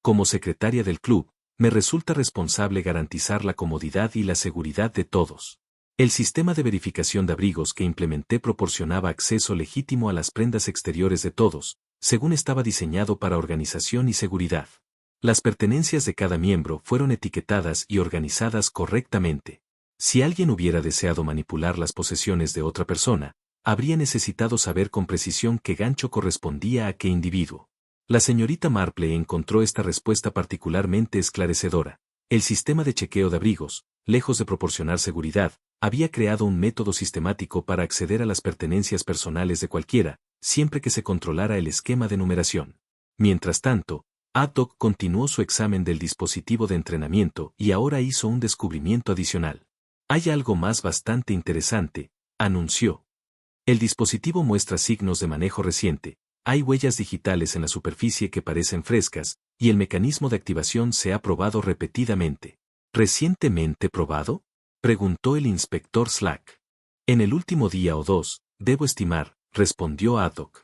Como secretaria del club, me resulta responsable garantizar la comodidad y la seguridad de todos. El sistema de verificación de abrigos que implementé proporcionaba acceso legítimo a las prendas exteriores de todos, según estaba diseñado para organización y seguridad. Las pertenencias de cada miembro fueron etiquetadas y organizadas correctamente. Si alguien hubiera deseado manipular las posesiones de otra persona, habría necesitado saber con precisión qué gancho correspondía a qué individuo. La señorita Marple encontró esta respuesta particularmente esclarecedora. El sistema de chequeo de abrigos, lejos de proporcionar seguridad, había creado un método sistemático para acceder a las pertenencias personales de cualquiera, siempre que se controlara el esquema de numeración. Mientras tanto, Haddock continuó su examen del dispositivo de entrenamiento y ahora hizo un descubrimiento adicional. Hay algo más bastante interesante, anunció. El dispositivo muestra signos de manejo reciente, hay huellas digitales en la superficie que parecen frescas, y el mecanismo de activación se ha probado repetidamente. ¿Recientemente probado?, preguntó el inspector Slack. En el último día o dos, debo estimar, respondió Haddock.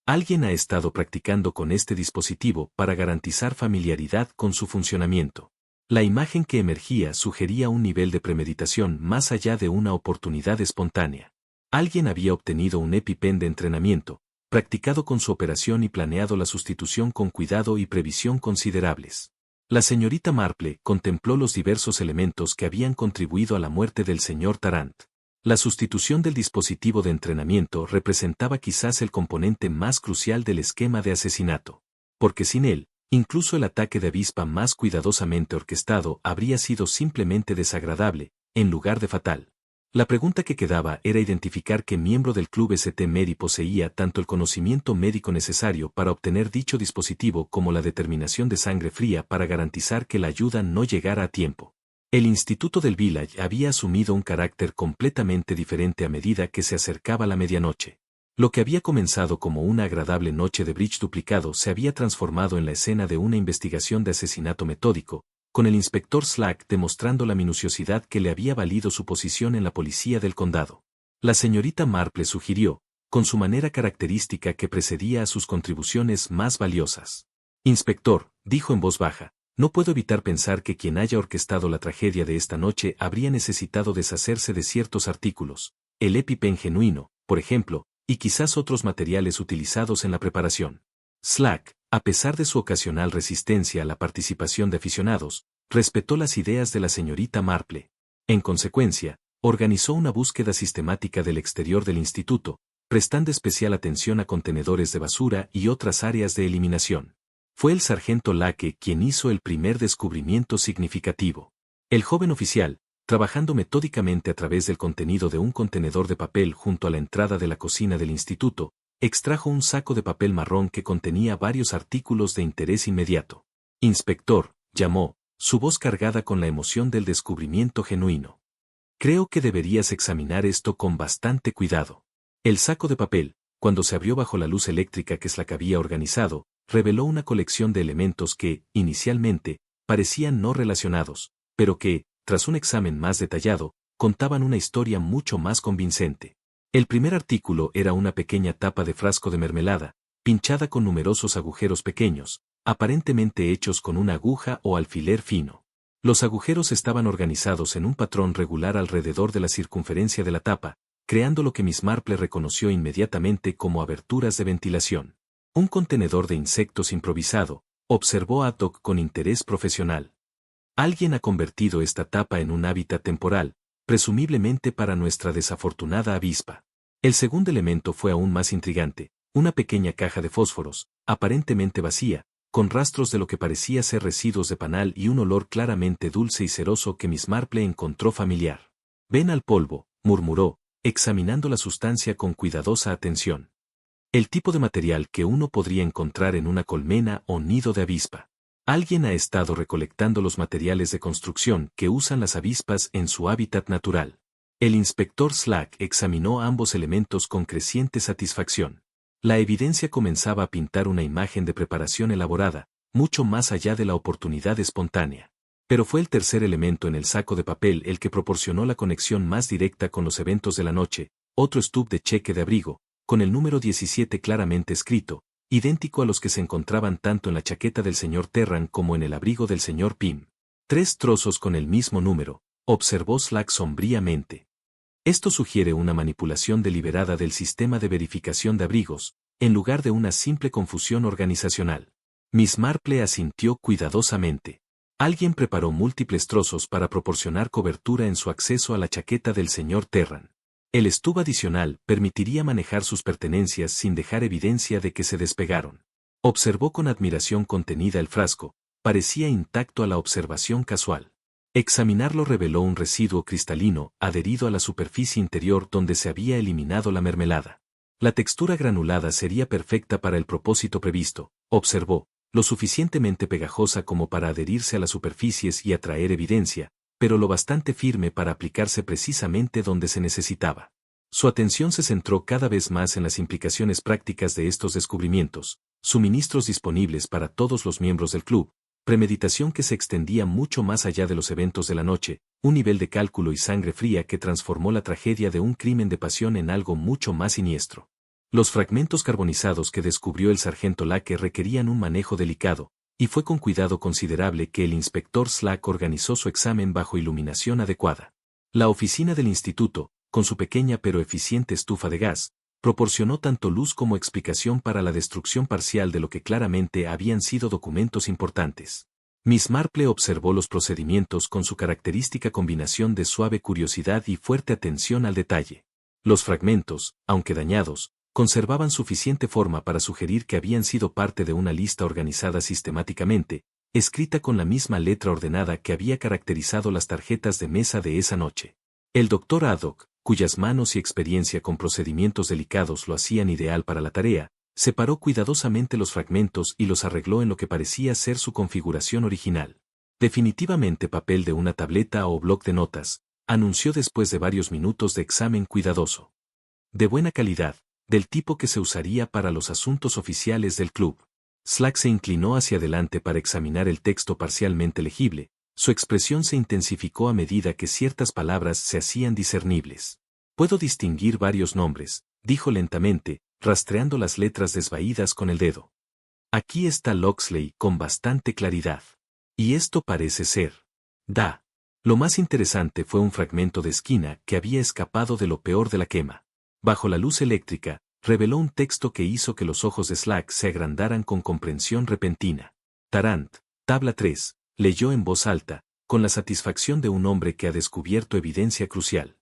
Alguien ha estado practicando con este dispositivo para garantizar familiaridad con su funcionamiento. La imagen que emergía sugería un nivel de premeditación más allá de una oportunidad espontánea. Alguien había obtenido un EpiPen de entrenamiento, practicado con su operación y planeado la sustitución con cuidado y previsión considerables. La señorita Marple contempló los diversos elementos que habían contribuido a la muerte del señor Tarrant. La sustitución del dispositivo de entrenamiento representaba quizás el componente más crucial del esquema de asesinato. Porque sin él, incluso el ataque de avispa más cuidadosamente orquestado habría sido simplemente desagradable, en lugar de fatal. La pregunta que quedaba era identificar qué miembro del Club St. Mary poseía tanto el conocimiento médico necesario para obtener dicho dispositivo como la determinación de sangre fría para garantizar que la ayuda no llegara a tiempo. El Instituto del Village había asumido un carácter completamente diferente a medida que se acercaba la medianoche. Lo que había comenzado como una agradable noche de bridge duplicado se había transformado en la escena de una investigación de asesinato metódico, con el inspector Slack demostrando la minuciosidad que le había valido su posición en la policía del condado. La señorita Marple sugirió, con su manera característica que precedía a sus contribuciones más valiosas. Inspector, dijo en voz baja, no puedo evitar pensar que quien haya orquestado la tragedia de esta noche habría necesitado deshacerse de ciertos artículos, el EpiPen genuino, por ejemplo, y quizás otros materiales utilizados en la preparación. Slack, a pesar de su ocasional resistencia a la participación de aficionados, respetó las ideas de la señorita Marple. En consecuencia, organizó una búsqueda sistemática del exterior del instituto, prestando especial atención a contenedores de basura y otras áreas de eliminación. Fue el sargento Lake quien hizo el primer descubrimiento significativo. El joven oficial, trabajando metódicamente a través del contenido de un contenedor de papel junto a la entrada de la cocina del instituto, extrajo un saco de papel marrón que contenía varios artículos de interés inmediato. Inspector, llamó, su voz cargada con la emoción del descubrimiento genuino. Creo que deberías examinar esto con bastante cuidado. El saco de papel, cuando se abrió bajo la luz eléctrica que Slack había organizado, reveló una colección de elementos que, inicialmente, parecían no relacionados, pero que, tras un examen más detallado, contaban una historia mucho más convincente. El primer artículo era una pequeña tapa de frasco de mermelada, pinchada con numerosos agujeros pequeños, aparentemente hechos con una aguja o alfiler fino. Los agujeros estaban organizados en un patrón regular alrededor de la circunferencia de la tapa, creando lo que Miss Marple reconoció inmediatamente como aberturas de ventilación. Un contenedor de insectos improvisado, observó Haddock con interés profesional. Alguien ha convertido esta tapa en un hábitat temporal, presumiblemente para nuestra desafortunada avispa. El segundo elemento fue aún más intrigante, una pequeña caja de fósforos, aparentemente vacía, con rastros de lo que parecía ser residuos de panal y un olor claramente dulce y ceroso que Miss Marple encontró familiar. Ven al polvo, murmuró, examinando la sustancia con cuidadosa atención. El tipo de material que uno podría encontrar en una colmena o nido de avispa. Alguien ha estado recolectando los materiales de construcción que usan las avispas en su hábitat natural. El inspector Slack examinó ambos elementos con creciente satisfacción. La evidencia comenzaba a pintar una imagen de preparación elaborada, mucho más allá de la oportunidad espontánea. Pero fue el tercer elemento en el saco de papel el que proporcionó la conexión más directa con los eventos de la noche, otro stub de cheque de abrigo, con el número 17 claramente escrito, idéntico a los que se encontraban tanto en la chaqueta del señor Terran como en el abrigo del señor Pym. 3 trozos con el mismo número, observó Slack sombríamente. Esto sugiere una manipulación deliberada del sistema de verificación de abrigos, en lugar de una simple confusión organizacional. Miss Marple asintió cuidadosamente. Alguien preparó múltiples trozos para proporcionar cobertura en su acceso a la chaqueta del señor Terran. El stub adicional permitiría manejar sus pertenencias sin dejar evidencia de que se despegaron. Observó con admiración contenida el frasco, parecía intacto a la observación casual. Examinarlo reveló un residuo cristalino adherido a la superficie interior donde se había eliminado la mermelada. La textura granulada sería perfecta para el propósito previsto, observó, lo suficientemente pegajosa como para adherirse a las superficies y atraer evidencia, pero lo bastante firme para aplicarse precisamente donde se necesitaba. Su atención se centró cada vez más en las implicaciones prácticas de estos descubrimientos, suministros disponibles para todos los miembros del club, premeditación que se extendía mucho más allá de los eventos de la noche, un nivel de cálculo y sangre fría que transformó la tragedia de un crimen de pasión en algo mucho más siniestro. Los fragmentos carbonizados que descubrió el sargento Lake requerían un manejo delicado, y fue con cuidado considerable que el inspector Slack organizó su examen bajo iluminación adecuada. La oficina del instituto, con su pequeña pero eficiente estufa de gas, proporcionó tanto luz como explicación para la destrucción parcial de lo que claramente habían sido documentos importantes. Miss Marple observó los procedimientos con su característica combinación de suave curiosidad y fuerte atención al detalle. Los fragmentos, aunque dañados, conservaban suficiente forma para sugerir que habían sido parte de una lista organizada sistemáticamente, escrita con la misma letra ordenada que había caracterizado las tarjetas de mesa de esa noche. El doctor Haddock, cuyas manos y experiencia con procedimientos delicados lo hacían ideal para la tarea, separó cuidadosamente los fragmentos y los arregló en lo que parecía ser su configuración original. Definitivamente papel de una tableta o bloc de notas, anunció después de varios minutos de examen cuidadoso. De buena calidad, del tipo que se usaría para los asuntos oficiales del club. Slack se inclinó hacia adelante para examinar el texto parcialmente legible. Su expresión se intensificó a medida que ciertas palabras se hacían discernibles. Puedo distinguir varios nombres, dijo lentamente, rastreando las letras desvaídas con el dedo. Aquí está Loxley con bastante claridad. Y esto parece ser. Da. Lo más interesante fue un fragmento de esquina que había escapado de lo peor de la quema. Bajo la luz eléctrica, reveló un texto que hizo que los ojos de Slack se agrandaran con comprensión repentina. Tarrant, tabla 3. Leyó en voz alta, con la satisfacción de un hombre que ha descubierto evidencia crucial.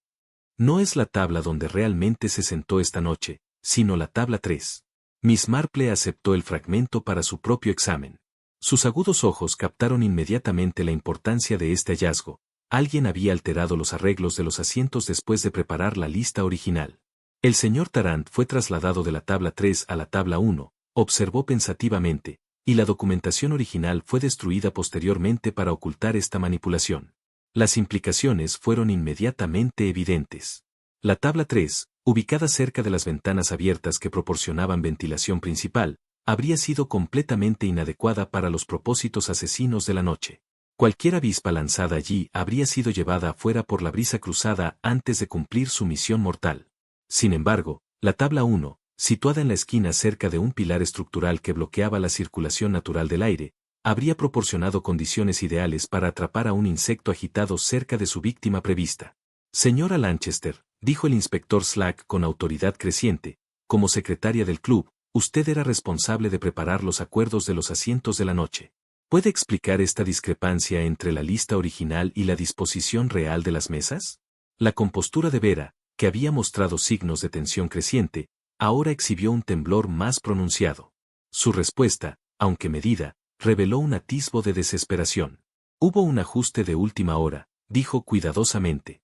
No es la tabla donde realmente se sentó esta noche, sino la tabla 3. Miss Marple aceptó el fragmento para su propio examen. Sus agudos ojos captaron inmediatamente la importancia de este hallazgo. Alguien había alterado los arreglos de los asientos después de preparar la lista original. El señor Tarrant fue trasladado de la tabla 3 a la tabla 1, observó pensativamente, y la documentación original fue destruida posteriormente para ocultar esta manipulación. Las implicaciones fueron inmediatamente evidentes. La tabla 3, ubicada cerca de las ventanas abiertas que proporcionaban ventilación principal, habría sido completamente inadecuada para los propósitos asesinos de la noche. Cualquier avispa lanzada allí habría sido llevada afuera por la brisa cruzada antes de cumplir su misión mortal. Sin embargo, la tabla 1, situada en la esquina cerca de un pilar estructural que bloqueaba la circulación natural del aire, habría proporcionado condiciones ideales para atrapar a un insecto agitado cerca de su víctima prevista. Señora Lanchester, dijo el inspector Slack con autoridad creciente, como secretaria del club, usted era responsable de preparar los acuerdos de los asientos de la noche. ¿Puede explicar esta discrepancia entre la lista original y la disposición real de las mesas? La compostura de Vera, que había mostrado signos de tensión creciente, ahora exhibió un temblor más pronunciado. Su respuesta, aunque medida, reveló un atisbo de desesperación. Hubo un ajuste de última hora, dijo cuidadosamente.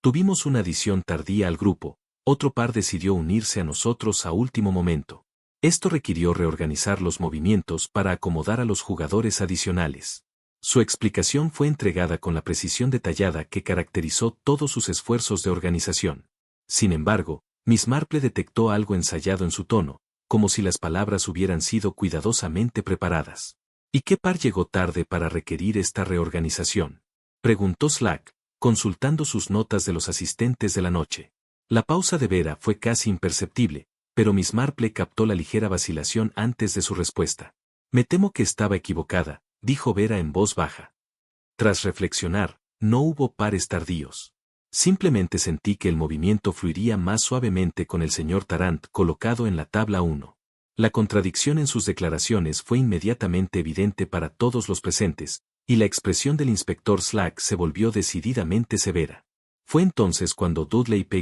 Tuvimos una adición tardía al grupo, otro par decidió unirse a nosotros a último momento. Esto requirió reorganizar los movimientos para acomodar a los jugadores adicionales. Su explicación fue entregada con la precisión detallada que caracterizó todos sus esfuerzos de organización. Sin embargo, Miss Marple detectó algo ensayado en su tono, como si las palabras hubieran sido cuidadosamente preparadas. ¿Y qué par llegó tarde para requerir esta reorganización?, preguntó Slack, consultando sus notas de los asistentes de la noche. La pausa de Vera fue casi imperceptible, pero Miss Marple captó la ligera vacilación antes de su respuesta. Me temo que estaba equivocada, dijo Vera en voz baja. Tras reflexionar, no hubo pares tardíos. Simplemente sentí que el movimiento fluiría más suavemente con el señor Tarrant colocado en la tabla 1. La contradicción en sus declaraciones fue inmediatamente evidente para todos los presentes, y la expresión del inspector Slack se volvió decididamente severa. Fue entonces cuando Dudley P.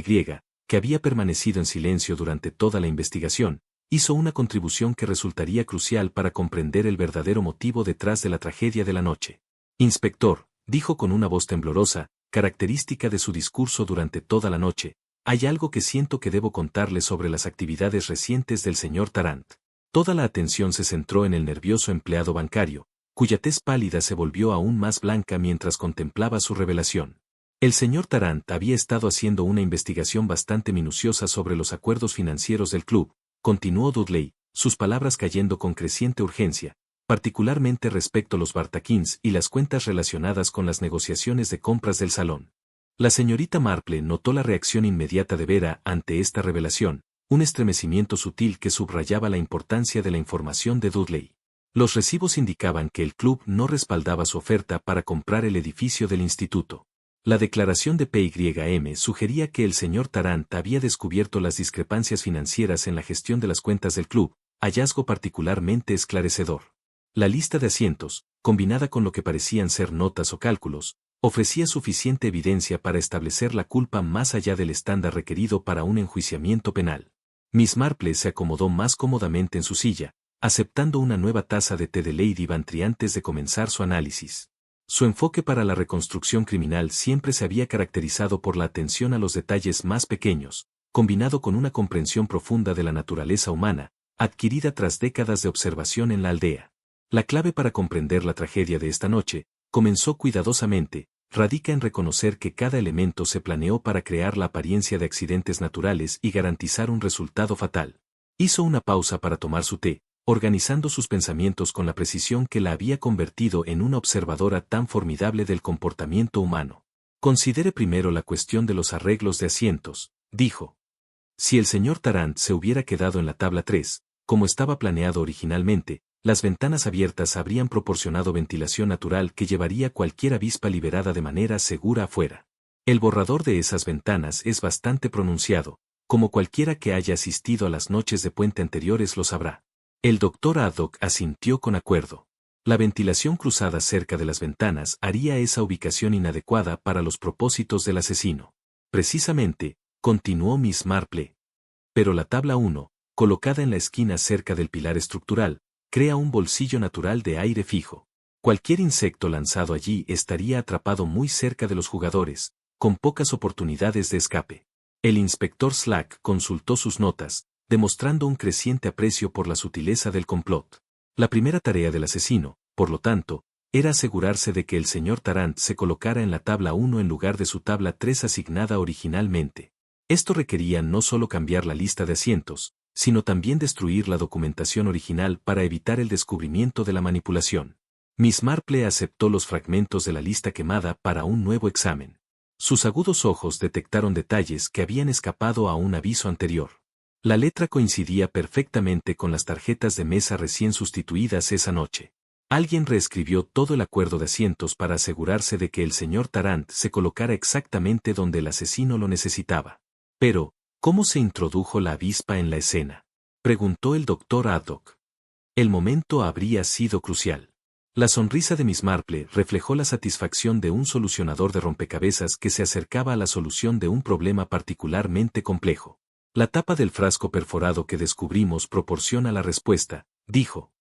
que había permanecido en silencio durante toda la investigación, hizo una contribución que resultaría crucial para comprender el verdadero motivo detrás de la tragedia de la noche. Inspector, dijo con una voz temblorosa, característica de su discurso durante toda la noche, hay algo que siento que debo contarle sobre las actividades recientes del señor Tarrant. Toda la atención se centró en el nervioso empleado bancario, cuya tez pálida se volvió aún más blanca mientras contemplaba su revelación. El señor Tarrant había estado haciendo una investigación bastante minuciosa sobre los acuerdos financieros del club, continuó Dudley, sus palabras cayendo con creciente urgencia, particularmente respecto a los Bartakins y las cuentas relacionadas con las negociaciones de compras del salón. La señorita Marple notó la reacción inmediata de Vera ante esta revelación, un estremecimiento sutil que subrayaba la importancia de la información de Dudley. Los recibos indicaban que el club no respaldaba su oferta para comprar el edificio del instituto. La declaración de PYM sugería que el señor Tarrant había descubierto las discrepancias financieras en la gestión de las cuentas del club, hallazgo particularmente esclarecedor. La lista de asientos, combinada con lo que parecían ser notas o cálculos, ofrecía suficiente evidencia para establecer la culpa más allá del estándar requerido para un enjuiciamiento penal. Miss Marple se acomodó más cómodamente en su silla, aceptando una nueva taza de té de Lady Bantry antes de comenzar su análisis. Su enfoque para la reconstrucción criminal siempre se había caracterizado por la atención a los detalles más pequeños, combinado con una comprensión profunda de la naturaleza humana, adquirida tras décadas de observación en la aldea. La clave para comprender la tragedia de esta noche, comenzó cuidadosamente, radica en reconocer que cada elemento se planeó para crear la apariencia de accidentes naturales y garantizar un resultado fatal. Hizo una pausa para tomar su té, organizando sus pensamientos con la precisión que la había convertido en una observadora tan formidable del comportamiento humano. Considere primero la cuestión de los arreglos de asientos, dijo. Si el señor Tarrant se hubiera quedado en la tabla 3, como estaba planeado originalmente, las ventanas abiertas habrían proporcionado ventilación natural que llevaría cualquier avispa liberada de manera segura afuera. El borrador de esas ventanas es bastante pronunciado, como cualquiera que haya asistido a las noches de puente anteriores lo sabrá. El doctor Haddock asintió con acuerdo. La ventilación cruzada cerca de las ventanas haría esa ubicación inadecuada para los propósitos del asesino. Precisamente, continuó Miss Marple. Pero la tabla 1, colocada en la esquina cerca del pilar estructural, crea un bolsillo natural de aire fijo. Cualquier insecto lanzado allí estaría atrapado muy cerca de los jugadores, con pocas oportunidades de escape. El inspector Slack consultó sus notas, demostrando un creciente aprecio por la sutileza del complot. La primera tarea del asesino, por lo tanto, era asegurarse de que el señor Tarrant se colocara en la tabla 1 en lugar de su tabla 3 asignada originalmente. Esto requería no solo cambiar la lista de asientos, sino también destruir la documentación original para evitar el descubrimiento de la manipulación. Miss Marple aceptó los fragmentos de la lista quemada para un nuevo examen. Sus agudos ojos detectaron detalles que habían escapado a un aviso anterior. La letra coincidía perfectamente con las tarjetas de mesa recién sustituidas esa noche. Alguien reescribió todo el acuerdo de asientos para asegurarse de que el señor Tarrant se colocara exactamente donde el asesino lo necesitaba. Pero, ¿cómo se introdujo la avispa en la escena?, preguntó el doctor Haddock. El momento habría sido crucial. La sonrisa de Miss Marple reflejó la satisfacción de un solucionador de rompecabezas que se acercaba a la solución de un problema particularmente complejo. La tapa del frasco perforado que descubrimos proporciona la respuesta, dijo.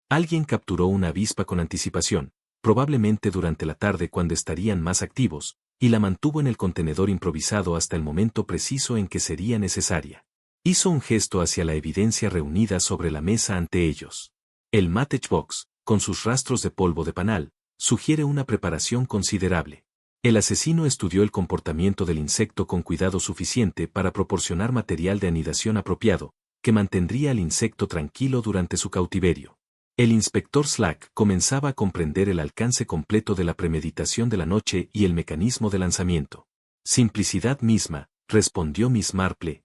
Alguien capturó una avispa con anticipación, probablemente durante la tarde cuando estarían más activos, y la mantuvo en el contenedor improvisado hasta el momento preciso en que sería necesaria. Hizo un gesto hacia la evidencia reunida sobre la mesa ante ellos. El matchbox, con sus rastros de polvo de panal, sugiere una preparación considerable. El asesino estudió el comportamiento del insecto con cuidado suficiente para proporcionar material de anidación apropiado, que mantendría al insecto tranquilo durante su cautiverio. El inspector Slack comenzaba a comprender el alcance completo de la premeditación de la noche y el mecanismo de lanzamiento. Simplicidad misma, respondió Miss Marple.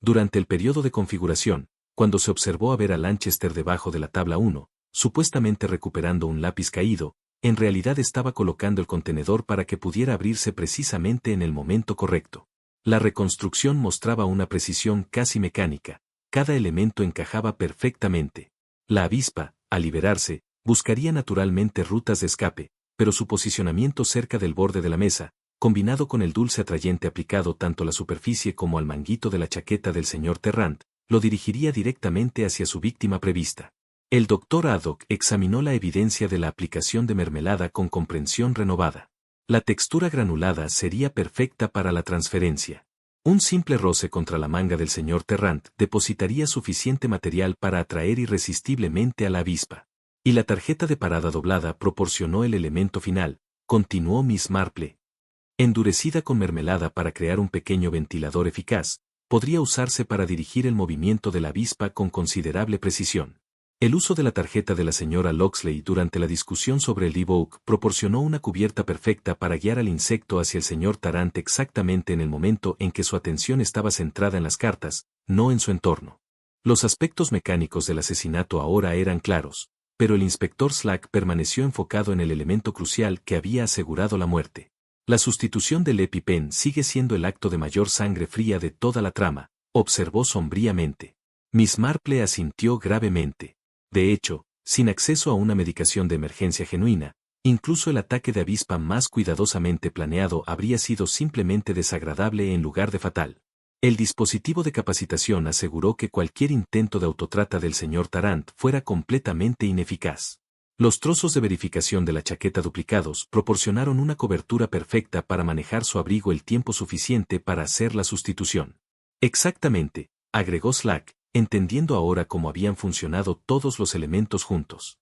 Durante el periodo de configuración, cuando se observó a ver a Lanchester debajo de la tabla 1, supuestamente recuperando un lápiz caído, en realidad estaba colocando el contenedor para que pudiera abrirse precisamente en el momento correcto. La reconstrucción mostraba una precisión casi mecánica, cada elemento encajaba perfectamente. La avispa, al liberarse, buscaría naturalmente rutas de escape, pero su posicionamiento cerca del borde de la mesa, combinado con el dulce atrayente aplicado tanto a la superficie como al manguito de la chaqueta del señor Terrant, lo dirigiría directamente hacia su víctima prevista. El doctor Haddock examinó la evidencia de la aplicación de mermelada con comprensión renovada. La textura granulada sería perfecta para la transferencia. Un simple roce contra la manga del señor Terrant depositaría suficiente material para atraer irresistiblemente a la avispa. Y la tarjeta de parada doblada proporcionó el elemento final, continuó Miss Marple. Endurecida con mermelada para crear un pequeño ventilador eficaz, podría usarse para dirigir el movimiento de la avispa con considerable precisión. El uso de la tarjeta de la señora Locksley durante la discusión sobre el e-book proporcionó una cubierta perfecta para guiar al insecto hacia el señor Tarrant exactamente en el momento en que su atención estaba centrada en las cartas, no en su entorno. Los aspectos mecánicos del asesinato ahora eran claros, pero el inspector Slack permaneció enfocado en el elemento crucial que había asegurado la muerte. La sustitución del EpiPen sigue siendo el acto de mayor sangre fría de toda la trama, observó sombríamente. Miss Marple asintió gravemente. De hecho, sin acceso a una medicación de emergencia genuina, incluso el ataque de avispa más cuidadosamente planeado habría sido simplemente desagradable en lugar de fatal. El dispositivo de capacitación aseguró que cualquier intento de autotrata del señor Tarrant fuera completamente ineficaz. Los trozos de verificación de la chaqueta duplicados proporcionaron una cobertura perfecta para manejar su abrigo el tiempo suficiente para hacer la sustitución. Exactamente, agregó Slack, entendiendo ahora cómo habían funcionado todos los elementos juntos.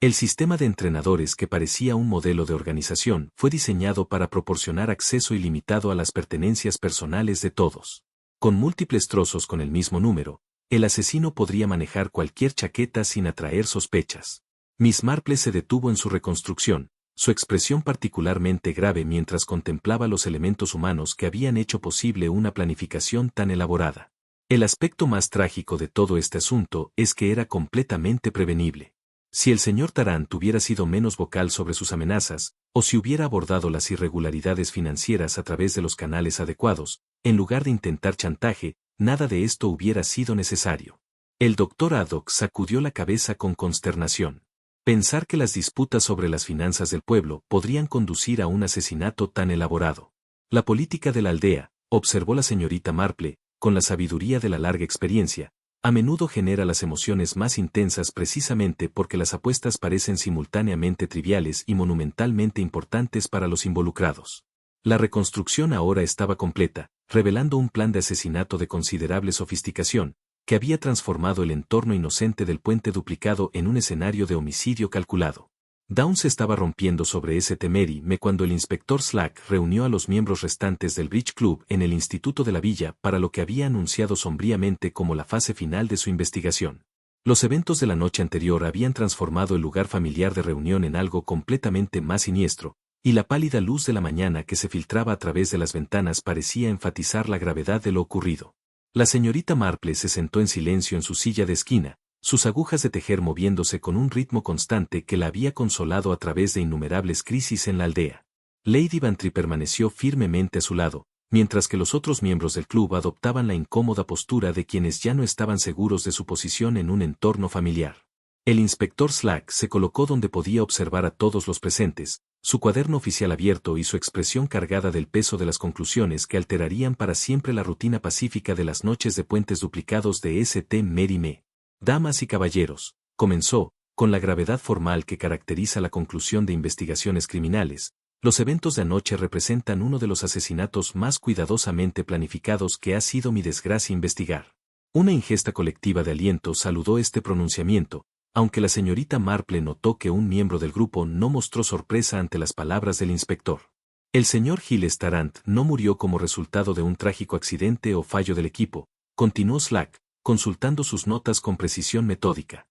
El sistema de entrenadores que parecía un modelo de organización fue diseñado para proporcionar acceso ilimitado a las pertenencias personales de todos. Con múltiples trozos con el mismo número, el asesino podría manejar cualquier chaqueta sin atraer sospechas. Miss Marple se detuvo en su reconstrucción, su expresión particularmente grave mientras contemplaba los elementos humanos que habían hecho posible una planificación tan elaborada. El aspecto más trágico de todo este asunto es que era completamente prevenible. Si el señor Tarrant hubiera sido menos vocal sobre sus amenazas, o si hubiera abordado las irregularidades financieras a través de los canales adecuados, en lugar de intentar chantaje, nada de esto hubiera sido necesario. El doctor Haddock sacudió la cabeza con consternación. Pensar que las disputas sobre las finanzas del pueblo podrían conducir a un asesinato tan elaborado. La política de la aldea, observó la señorita Marple, con la sabiduría de la larga experiencia, a menudo genera las emociones más intensas precisamente porque las apuestas parecen simultáneamente triviales y monumentalmente importantes para los involucrados. La reconstrucción ahora estaba completa, revelando un plan de asesinato de considerable sofisticación, que había transformado el entorno inocente del puente duplicado en un escenario de homicidio calculado. Dawn se estaba rompiendo sobre ese temerime cuando el inspector Slack reunió a los miembros restantes del Bridge Club en el Instituto de la Villa para lo que había anunciado sombríamente como la fase final de su investigación. Los eventos de la noche anterior habían transformado el lugar familiar de reunión en algo completamente más siniestro, y la pálida luz de la mañana que se filtraba a través de las ventanas parecía enfatizar la gravedad de lo ocurrido. La señorita Marple se sentó en silencio en su silla de esquina, sus agujas de tejer moviéndose con un ritmo constante que la había consolado a través de innumerables crisis en la aldea. Lady Bantry permaneció firmemente a su lado, mientras que los otros miembros del club adoptaban la incómoda postura de quienes ya no estaban seguros de su posición en un entorno familiar. El inspector Slack se colocó donde podía observar a todos los presentes, su cuaderno oficial abierto y su expresión cargada del peso de las conclusiones que alterarían para siempre la rutina pacífica de las noches de puentes duplicados de St. Mary Me. Damas y caballeros, comenzó, con la gravedad formal que caracteriza la conclusión de investigaciones criminales, los eventos de anoche representan uno de los asesinatos más cuidadosamente planificados que ha sido mi desgracia investigar. Una ingesta colectiva de aliento saludó este pronunciamiento, aunque la señorita Marple notó que un miembro del grupo no mostró sorpresa ante las palabras del inspector. El señor Giles Tarrant no murió como resultado de un trágico accidente o fallo del equipo, continuó Slack, consultando sus notas con precisión metódica.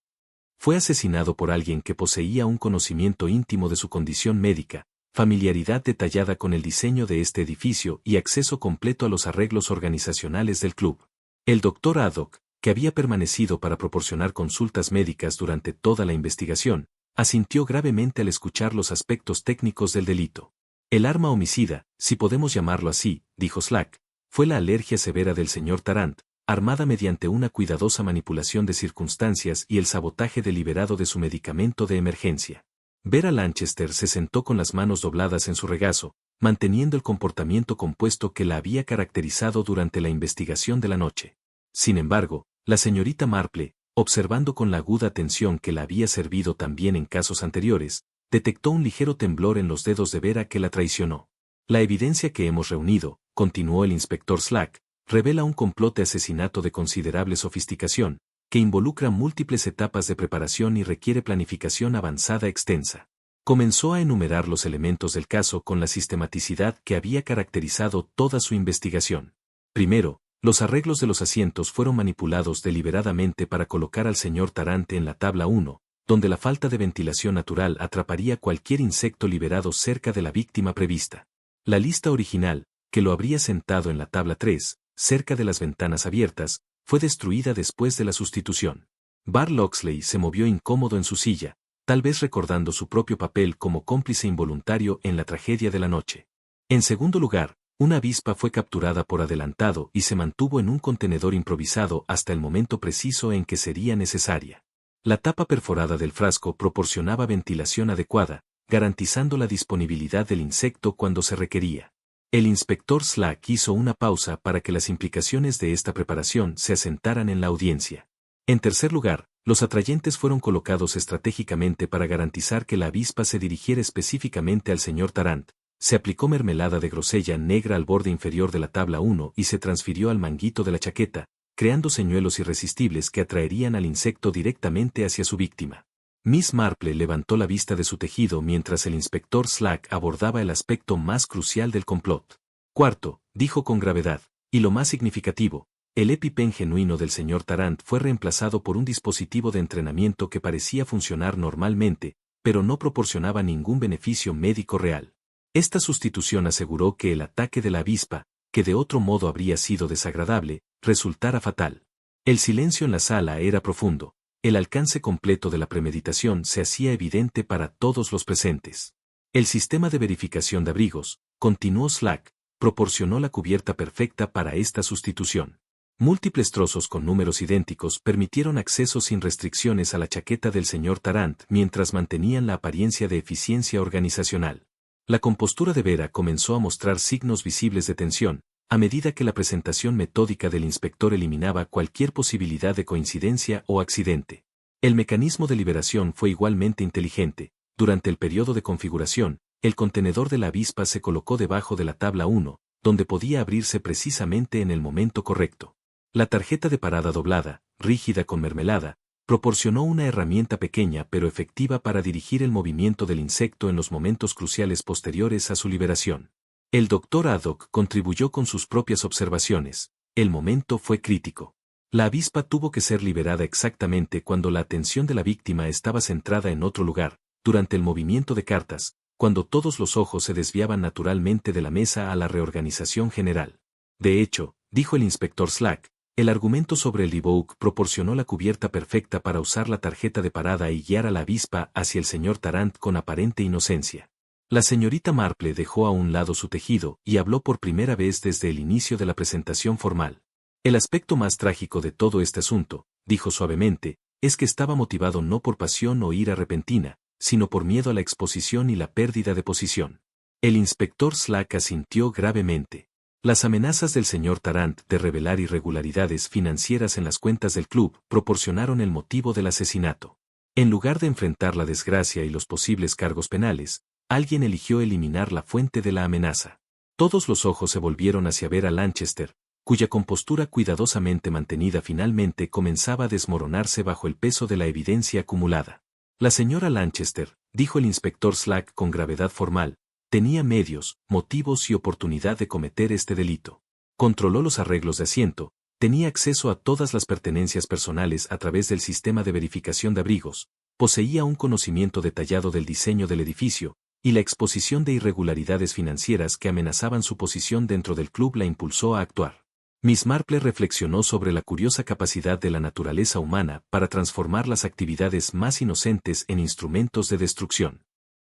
Fue asesinado por alguien que poseía un conocimiento íntimo de su condición médica, familiaridad detallada con el diseño de este edificio y acceso completo a los arreglos organizacionales del club. El doctor Haddock, que había permanecido para proporcionar consultas médicas durante toda la investigación, asintió gravemente al escuchar los aspectos técnicos del delito. El arma homicida, si podemos llamarlo así, dijo Slack, fue la alergia severa del señor Tarrant, armada mediante una cuidadosa manipulación de circunstancias y el sabotaje deliberado de su medicamento de emergencia. Vera Lanchester se sentó con las manos dobladas en su regazo, manteniendo el comportamiento compuesto que la había caracterizado durante la investigación de la noche. Sin embargo, la señorita Marple, observando con la aguda atención que la había servido también en casos anteriores, detectó un ligero temblor en los dedos de Vera que la traicionó. La evidencia que hemos reunido, continuó el inspector Slack, revela un complot de asesinato de considerable sofisticación, que involucra múltiples etapas de preparación y requiere planificación avanzada extensa. Comenzó a enumerar los elementos del caso con la sistematicidad que había caracterizado toda su investigación. Primero, los arreglos de los asientos fueron manipulados deliberadamente para colocar al señor Tarrant en la tabla 1, donde la falta de ventilación natural atraparía cualquier insecto liberado cerca de la víctima prevista. La lista original, que lo habría sentado en la tabla 3, cerca de las ventanas abiertas, fue destruida después de la sustitución. Bar Loxley se movió incómodo en su silla, tal vez recordando su propio papel como cómplice involuntario en la tragedia de la noche. En segundo lugar, una avispa fue capturada por adelantado y se mantuvo en un contenedor improvisado hasta el momento preciso en que sería necesaria. La tapa perforada del frasco proporcionaba ventilación adecuada, garantizando la disponibilidad del insecto cuando se requería. El inspector Slack hizo una pausa para que las implicaciones de esta preparación se asentaran en la audiencia. En tercer lugar, los atrayentes fueron colocados estratégicamente para garantizar que la avispa se dirigiera específicamente al señor Tarrant. Se aplicó mermelada de grosella negra al borde inferior de la tabla 1 y se transfirió al manguito de la chaqueta, creando señuelos irresistibles que atraerían al insecto directamente hacia su víctima. Miss Marple levantó la vista de su tejido mientras el inspector Slack abordaba el aspecto más crucial del complot. Cuarto, dijo con gravedad, y lo más significativo, el EpiPen genuino del señor Tarrant fue reemplazado por un dispositivo de entrenamiento que parecía funcionar normalmente, pero no proporcionaba ningún beneficio médico real. Esta sustitución aseguró que el ataque de la avispa, que de otro modo habría sido desagradable, resultara fatal. El silencio en la sala era profundo. El alcance completo de la premeditación se hacía evidente para todos los presentes. El sistema de verificación de abrigos, continuó Slack, proporcionó la cubierta perfecta para esta sustitución. Múltiples trozos con números idénticos permitieron acceso sin restricciones a la chaqueta del señor Tarrant mientras mantenían la apariencia de eficiencia organizacional. La compostura de Vera comenzó a mostrar signos visibles de tensión, a medida que la presentación metódica del inspector eliminaba cualquier posibilidad de coincidencia o accidente. El mecanismo de liberación fue igualmente inteligente. Durante el periodo de configuración, el contenedor de la avispa se colocó debajo de la tabla 1, donde podía abrirse precisamente en el momento correcto. La tarjeta de parada doblada, rígida con mermelada, proporcionó una herramienta pequeña pero efectiva para dirigir el movimiento del insecto en los momentos cruciales posteriores a su liberación. El Dr. Haddock contribuyó con sus propias observaciones. El momento fue crítico. La avispa tuvo que ser liberada exactamente cuando la atención de la víctima estaba centrada en otro lugar, durante el movimiento de cartas, cuando todos los ojos se desviaban naturalmente de la mesa a la reorganización general. De hecho, dijo el inspector Slack, el argumento sobre el debug proporcionó la cubierta perfecta para usar la tarjeta de parada y guiar a la avispa hacia el señor Tarrant con aparente inocencia. La señorita Marple dejó a un lado su tejido y habló por primera vez desde el inicio de la presentación formal. El aspecto más trágico de todo este asunto, dijo suavemente, es que estaba motivado no por pasión o ira repentina, sino por miedo a la exposición y la pérdida de posición. El inspector Slack asintió gravemente. Las amenazas del señor Tarrant de revelar irregularidades financieras en las cuentas del club proporcionaron el motivo del asesinato. En lugar de enfrentar la desgracia y los posibles cargos penales, alguien eligió eliminar la fuente de la amenaza. Todos los ojos se volvieron hacia Vera Lanchester, cuya compostura cuidadosamente mantenida finalmente comenzaba a desmoronarse bajo el peso de la evidencia acumulada. La señora Lanchester, dijo el inspector Slack con gravedad formal, tenía medios, motivos y oportunidad de cometer este delito. Controló los arreglos de asiento, tenía acceso a todas las pertenencias personales a través del sistema de verificación de abrigos, poseía un conocimiento detallado del diseño del edificio, y la exposición de irregularidades financieras que amenazaban su posición dentro del club la impulsó a actuar. Miss Marple reflexionó sobre la curiosa capacidad de la naturaleza humana para transformar las actividades más inocentes en instrumentos de destrucción.